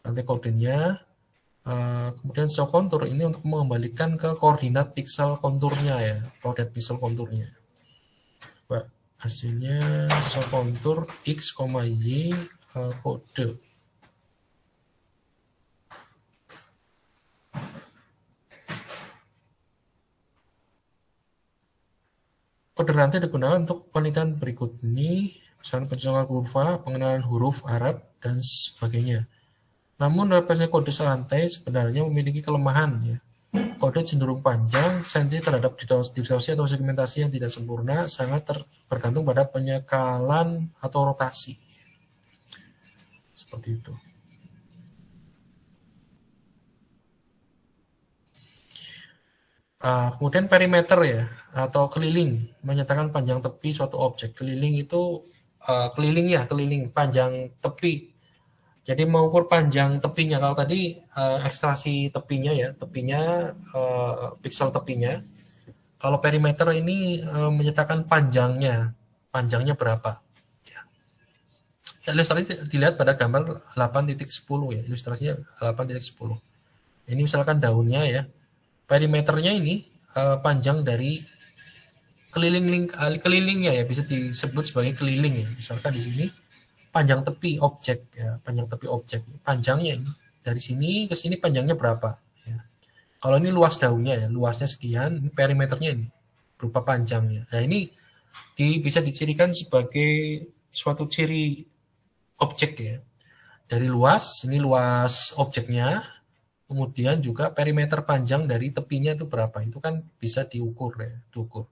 Speaker 1: Rantai kodenya, kemudian show kontur ini untuk mengembalikan ke koordinat piksel konturnya ya, koordinat piksel konturnya. Hasilnya show kontur X, Y kode. Kode rantai digunakan untuk penelitian berikut ini, misalnya pencolokan kurva, pengenalan huruf Arab, dan sebagainya. Namun representasi kode serantai sebenarnya memiliki kelemahan ya. Kode cenderung panjang, sensitif terhadap distorsi atau segmentasi yang tidak sempurna, sangat bergantung pada penyekalan atau rotasi. Seperti itu. Kemudian perimeter ya, atau keliling, menyatakan panjang tepi suatu objek. Keliling itu keliling panjang tepi. Jadi mengukur panjang tepinya. Kalau tadi ekstraksi tepinya ya, tepinya piksel tepinya. Kalau perimeter ini menyatakan panjangnya berapa. Ya, ilustrasi dilihat pada gambar 8.10 ya, ilustrasinya 8.10. Ini misalkan daunnya ya, perimeternya ini panjang dari kelilingnya ya, bisa disebut sebagai keliling ya. Misalkan di sini panjang tepi objek ya, panjangnya ini dari sini ke sini panjangnya berapa ya. Kalau ini luas daunnya ya, luasnya sekian, perimeternya ini berupa panjangnya. Nah, ini bisa dicirikan sebagai suatu ciri objek ya. Dari luas, ini luas objeknya, kemudian juga perimeter panjang dari tepinya itu berapa, itu kan bisa diukur ya, diukur.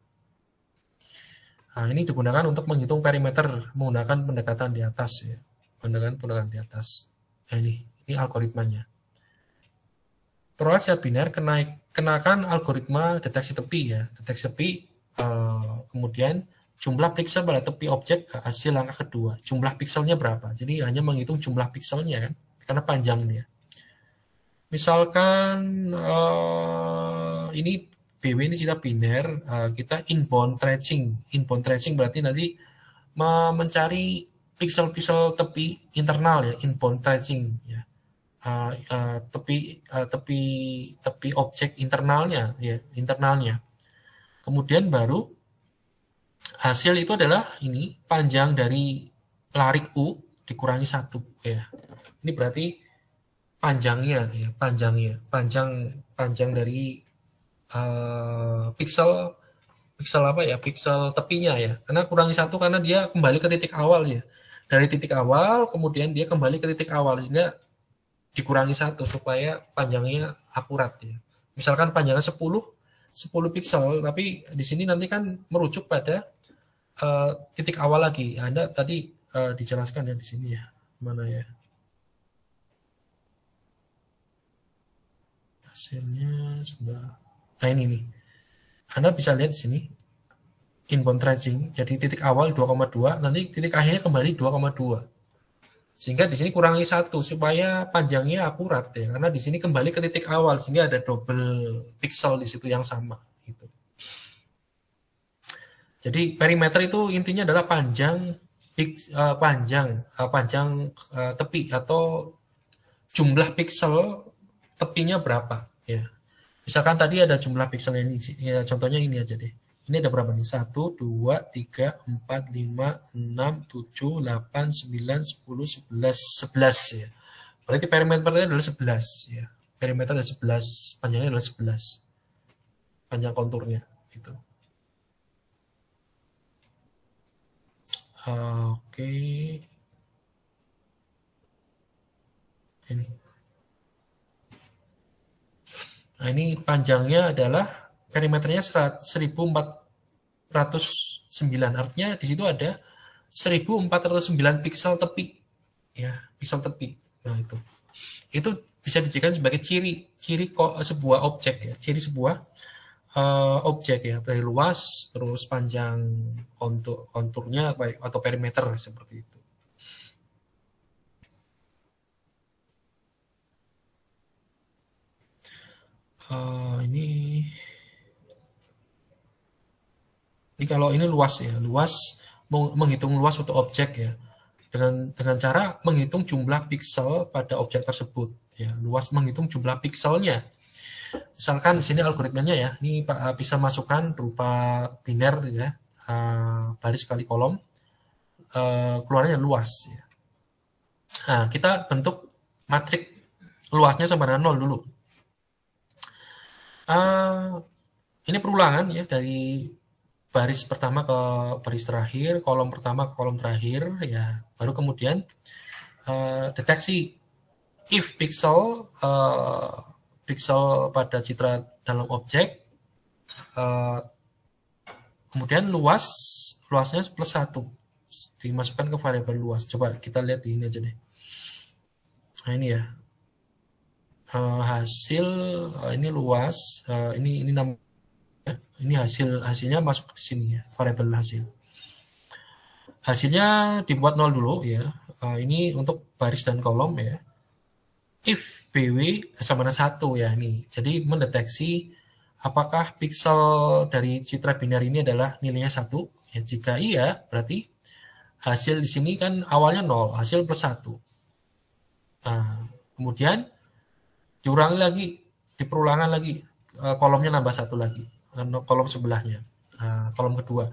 Speaker 1: Nah, ini digunakan untuk menghitung perimeter menggunakan pendekatan di atas ya, pendekatan di atas. Nah, ini algoritmanya. Proses biner kenakan algoritma deteksi tepi ya, deteksi tepi, kemudian jumlah piksel pada tepi objek hasil langkah kedua, jumlah pikselnya berapa. Jadi hanya menghitung jumlah pikselnya kan, karena panjang dia. Misalkan ini BW ini kita biner, kita inbound tracing. Inbound tracing berarti nanti mencari piksel-piksel tepi internal ya, inbound tracing ya. Tepi objek internalnya ya, internalnya. Kemudian baru hasil itu adalah ini panjang dari larik U dikurangi 1 ya. Ini berarti panjangnya ya, panjang dari piksel apa ya, piksel tepinya ya, karena kurangi 1 karena dia kembali ke titik awal ya, dari titik awal kemudian dia kembali ke titik awal sehingga dikurangi 1 supaya panjangnya akurat ya. Misalkan panjangnya 10 piksel, tapi di sini nanti kan merujuk pada titik awal lagi. Anda tadi dijelaskan ya di sini ya, mana ya hasilnya sebentar. Nah, ini nih. Anda bisa lihat di sini inbound tracing. Jadi titik awal 2,2, nanti titik akhirnya kembali 2,2. Sehingga di sini kurangi 1 supaya panjangnya akurat ya. Karena di sini kembali ke titik awal sehingga ada double pixel di situ yang sama gitu. Jadi perimeter itu intinya adalah panjang tepi atau jumlah piksel tepinya berapa ya. Misalkan tadi ada jumlah pixel ini ya, contohnya ini aja deh. Ini ada berapa nih? 1, 2, 3, 4, 5, 6, 7, 8, 9, 10, 11 ya. Berarti perimeternya adalah 11 ya. Perimeter adalah 11, panjangnya adalah 11. Panjang konturnya gitu. Oke. Ini. Nah, ini panjangnya adalah perimeternya 1409. Artinya di situ ada 1409 piksel tepi. Ya, piksel tepi. Nah, itu bisa dijadikan sebagai ciri sebuah objek ya, ciri sebuah objek ya, dari luas terus panjang konturnya baik atau perimeter seperti itu. Ini kalau ini luas ya, menghitung luas suatu objek ya, dengan cara menghitung jumlah piksel pada objek tersebut ya, luas menghitung jumlah pikselnya. Misalkan di sini algoritmanya ya, ini bisa masukkan berupa biner ya, baris kali kolom, keluarnya luas ya. Nah, kita bentuk matrik luasnya sama dengan 0 dulu. Ini perulangan ya, dari baris pertama ke baris terakhir, kolom pertama ke kolom terakhir ya, baru kemudian deteksi if pixel pada citra dalam objek, kemudian luasnya +1 dimasukkan ke variabel luas. Coba kita lihat di ini aja deh. Nah ini ya, hasil ini luas, ini namanya, ini hasilnya masuk di sini ya, variabel hasil. Hasilnya dibuat 0 dulu ya. Ini untuk baris dan kolom ya. If BW sama dengan 1 ya ini. Jadi mendeteksi apakah pixel dari citra biner ini adalah nilainya 1. Ya, jika iya, berarti hasil di sini kan awalnya 0, hasil +1. Nah, kemudian diulangi lagi, diperulangan lagi, kolomnya nambah 1 lagi, kolom sebelahnya, kolom kedua.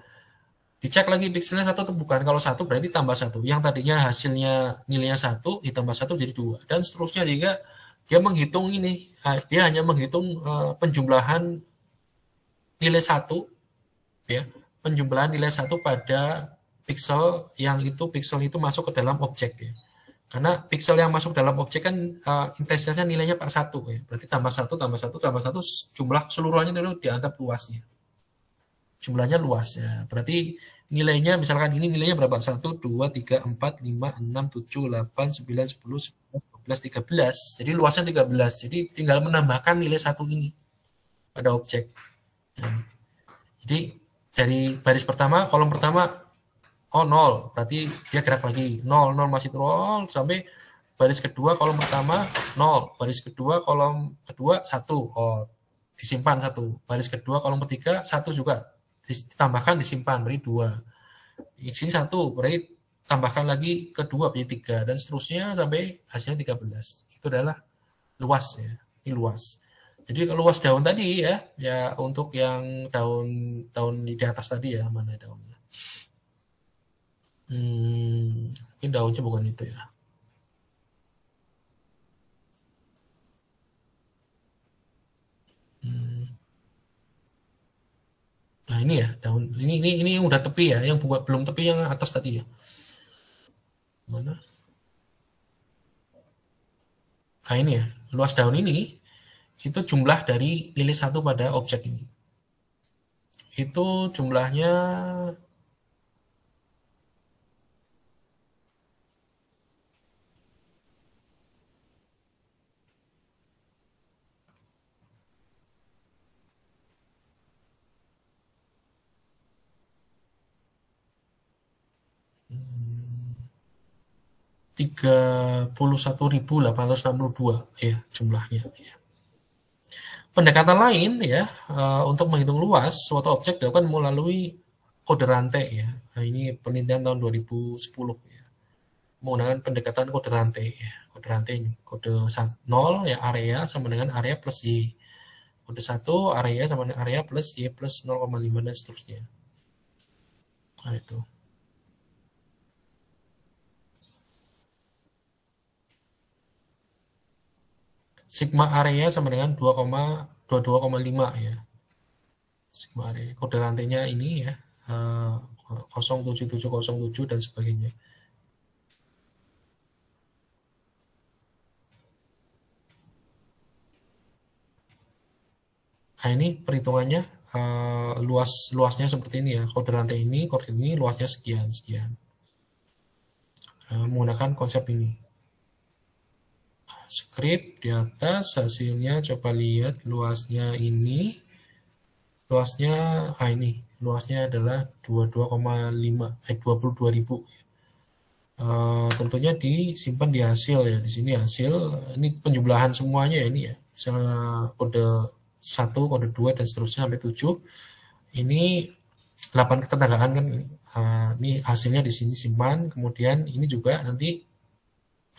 Speaker 1: Dicek lagi pixelnya 1 atau bukan. Kalau 1 berarti tambah 1. Yang tadinya hasilnya nilainya 1 ditambah 1 jadi 2. Dan seterusnya jika dia menghitung ini, dia hanya menghitung penjumlahan nilai 1 ya, penjumlahan nilai 1 pada pixel yang pixel itu masuk ke dalam objek ya. Karena pixel yang masuk dalam objek kan intensitasnya nilainya 1 ya. Berarti tambah 1 tambah 1 tambah 1 jumlah keseluruhannya itu dianggap luasnya. Jumlahnya luas ya. Berarti nilainya misalkan ini nilainya berapa? 1, 2, 3, 4, 5, 6, 7, 8, 9, 10, 11, 12, 13. Jadi luasnya 13. Jadi tinggal menambahkan nilai 1 ini pada objek. Ya. Jadi dari baris pertama, kolom pertama, 0. Berarti dia gerak lagi. 0, 0 masih 0 sampai baris kedua, kolom pertama, 0. Baris kedua, kolom kedua, 1. Oh, disimpan 1. Baris kedua, kolom ketiga, 1 juga. Ditambahkan disimpan berarti 2. Di sini 1 berarti tambahkan lagi kedua berarti 3 dan seterusnya sampai hasilnya 13. Itu adalah luas ya. Ini luas. Jadi luas daun tadi ya untuk yang daun di atas tadi ya, mana daunnya? Ini daunnya bukan itu ya. Nah ini ya daun, ini yang udah tepi ya, yang belum tepi yang atas tadi ya. Mana? Nah ini ya, luas daun ini itu jumlah dari nilai 1 pada objek ini. Itu jumlahnya -31.862 ya jumlahnya ya. Pendekatan lain ya untuk menghitung luas suatu objek dilakukan melalui kode rantai ya. Nah, ini penelitian tahun 2010 ya. Menggunakan pendekatan kode rantai ya. Kode rantai ini kode 0 ya area sama dengan area plus Y. Kode 1 area sama dengan area plus Y plus 0,5 dan seterusnya. Nah itu. Sigma area sama dengan 22,5 ya. Sigma area. Kode rantainya ini ya 07707 dan sebagainya. Nah ini perhitungannya luasnya seperti ini ya. Kode rantai ini, kode ini luasnya sekian. Menggunakan konsep ini. Script di atas hasilnya coba lihat luasnya ini. Luasnya ini luasnya adalah 22,5 22.000. Tentunya disimpan di hasil ya. Di sini hasil ini penjumlahan semuanya ya ini ya. Misalnya kode 1, kode 2 dan seterusnya sampai 7. Ini 8 ketenagaan kan ini hasilnya di sini simpan, kemudian ini juga nanti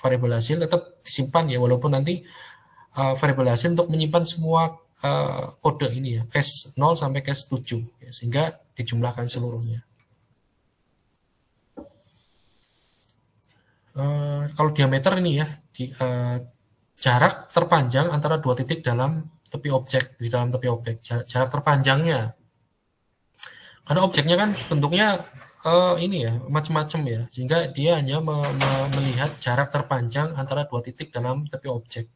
Speaker 1: variabel hasil tetap disimpan ya, walaupun nanti variabel hasil untuk menyimpan semua kode ini ya, cache 0 sampai cache 7 ya, sehingga dijumlahkan seluruhnya. Kalau diameter ini ya, jarak terpanjang antara dua titik dalam tepi objek, di dalam tepi objek, jarak terpanjangnya. Karena objeknya kan bentuknya ini ya macam-macam ya, sehingga dia hanya melihat jarak terpanjang antara dua titik dalam tepi objek.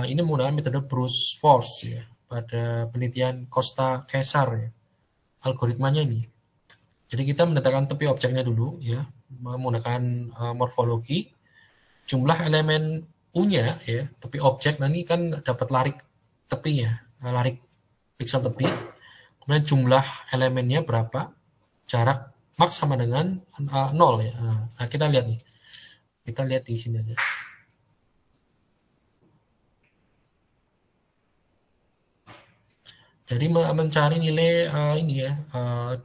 Speaker 1: Ini menggunakan metode Bruce Force ya pada penelitian Costa Caesar ya, algoritmanya ini. Jadi kita mendatangkan tepi objeknya dulu ya, menggunakan morfologi, jumlah elemen U-nya ya, tepi objek, nanti kan dapat larik tepinya, larik piksel tepi, kemudian jumlah elemennya berapa, jarak max sama dengan 0 ya. Nah, kita lihat nih, kita lihat di sini aja. Jadi mencari nilai ini ya,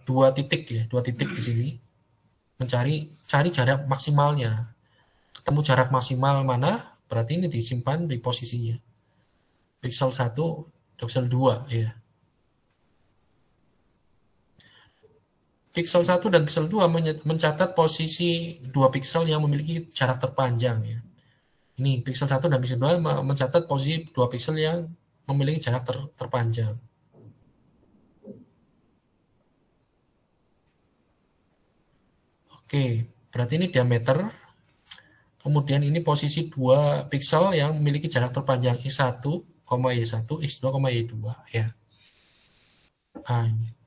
Speaker 1: dua titik di sini, cari jarak maksimalnya. Ketemu jarak maksimal mana, berarti ini disimpan di posisinya. Pixel 1, pixel 2 ya. Pixel 1 dan pixel 2 mencatat posisi dua pixel yang memiliki jarak terpanjang ya. Ini pixel 1 dan pixel 2 mencatat posisi dua pixel yang memiliki jarak terpanjang. Oke, berarti ini diameter. Kemudian ini posisi dua pixel yang memiliki jarak terpanjang Y1, Y1, X2, Y2 ya. Nah, ini.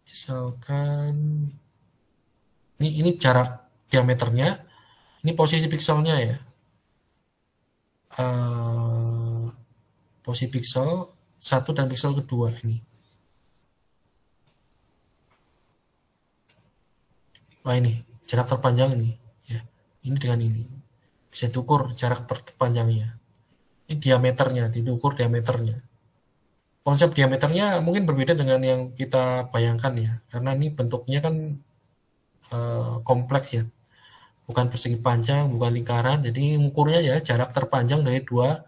Speaker 1: Misalkan ini jarak diameternya, ini posisi pixelnya ya. Posisi pixel 1 dan pixel kedua ini. Wah, ini jarak terpanjang ini ya. Ini dengan ini bisa diukur jarak terpanjangnya. Ini diameternya, diukur diameternya. Konsep diameternya mungkin berbeda dengan yang kita bayangkan ya, karena ini bentuknya kan kompleks ya, bukan persegi panjang, bukan lingkaran, jadi ukurnya ya jarak terpanjang dari dua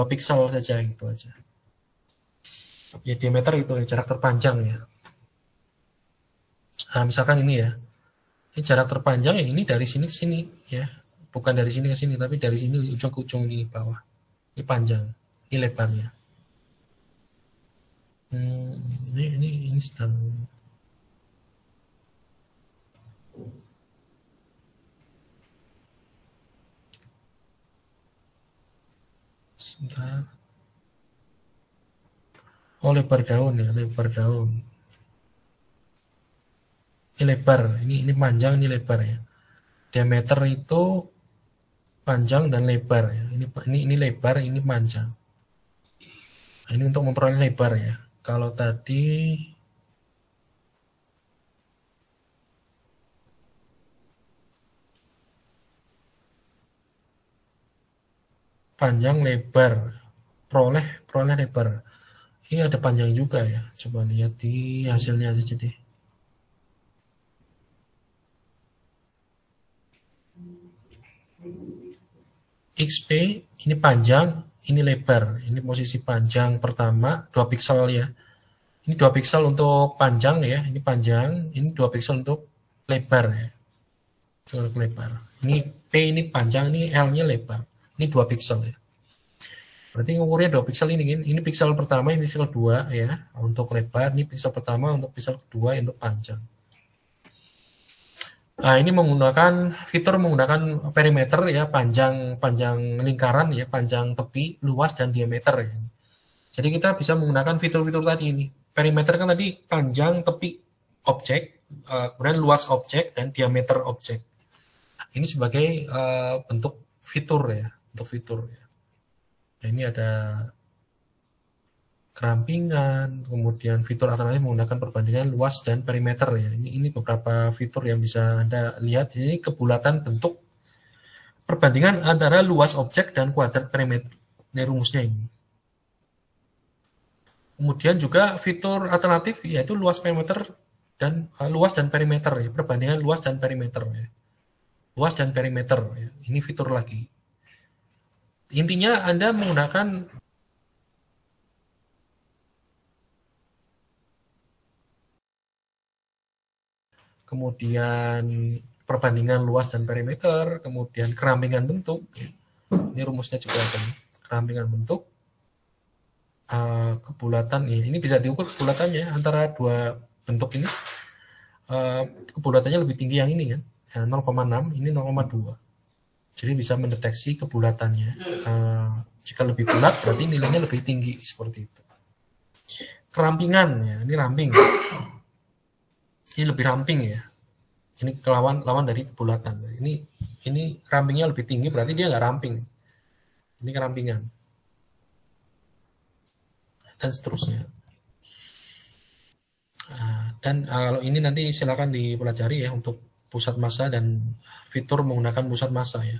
Speaker 1: pixel saja gitu aja. Ya diameter itu ya, jarak terpanjang ya. Nah misalkan ini ya, ini jarak terpanjang ya, ini dari sini ke sini ya, bukan dari sini ke sini, tapi dari sini ujung ke ujung di bawah. Ini panjang, ini lebarnya. Ini sedang sebentar. Oh, lebar daun ya, lebar daun. Ini lebar, ini panjang, ini lebar ya. Diameter itu panjang dan lebar ya. Ini lebar, ini panjang. Nah, ini untuk memperoleh lebar ya. Kalau tadi panjang lebar, peroleh lebar. Ini ada panjang juga ya. Coba lihat di hasilnya aja deh. XP ini panjang, ini lebar. Ini posisi panjang pertama 2 pixel ya. Ini 2 pixel untuk panjang ya, ini panjang, ini 2 pixel untuk lebar ya. Untuk lebar. Ini P ini panjang, ini L-nya lebar. Ini 2 pixel ya. Berarti ukurnya 2 pixel ini pixel pertama, ini pixel kedua ya untuk lebar, ini pixel pertama, untuk pixel kedua untuk panjang. Nah, ini fitur menggunakan perimeter ya, panjang lingkaran ya, panjang tepi, luas dan diameter ya. Jadi kita bisa menggunakan fitur-fitur tadi ini. Perimeter kan tadi panjang tepi objek, kemudian luas objek dan diameter objek. Ini sebagai bentuk fitur ya, untuk fitur ya. Nah, ini ada kerampingan, kemudian fitur alternatif menggunakan perbandingan luas dan perimeter ya. Ini beberapa fitur yang bisa Anda lihat di sini, kebulatan bentuk, perbandingan antara luas objek dan kuadrat perimeter. Ini rumusnya ini. Kemudian juga fitur alternatif yaitu luas perimeter dan luas dan perimeter ya, perbandingan luas dan perimeter ya. Luas dan perimeter ya. Ini fitur lagi. Intinya Anda menggunakan kemudian perbandingan luas dan perimeter, kemudian kerampingan bentuk. Ya. Ini rumusnya juga ada kerampingan bentuk. kebulatan ya, ini bisa diukur kebulatannya antara dua bentuk ini, kebulatannya lebih tinggi yang ini kan, 0,6, ini 0,2. Jadi bisa mendeteksi kebulatannya. Jika lebih bulat berarti nilainya lebih tinggi, seperti itu. Kerampingan ya, ini ramping. Ini lebih ramping ya. Ini lawan dari kebulatan. Ini rampingnya lebih tinggi berarti dia nggak ramping. Ini kerampingan. Dan seterusnya. Dan kalau ini nanti silakan dipelajari ya untuk pusat massa dan fitur menggunakan pusat massa ya.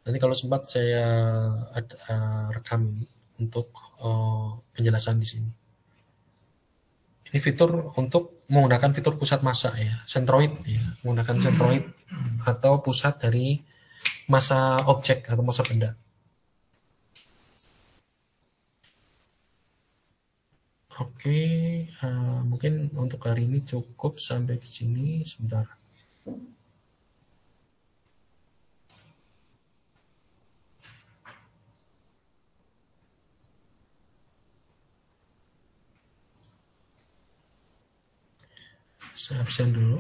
Speaker 1: Nanti kalau sempat saya rekam ini untuk penjelasan di sini. Ini fitur untuk menggunakan fitur pusat massa ya, centroid ya, menggunakan centroid atau pusat dari massa objek atau massa benda. Oke, mungkin untuk hari ini cukup sampai di sini. Sebentar. Saya absen dulu.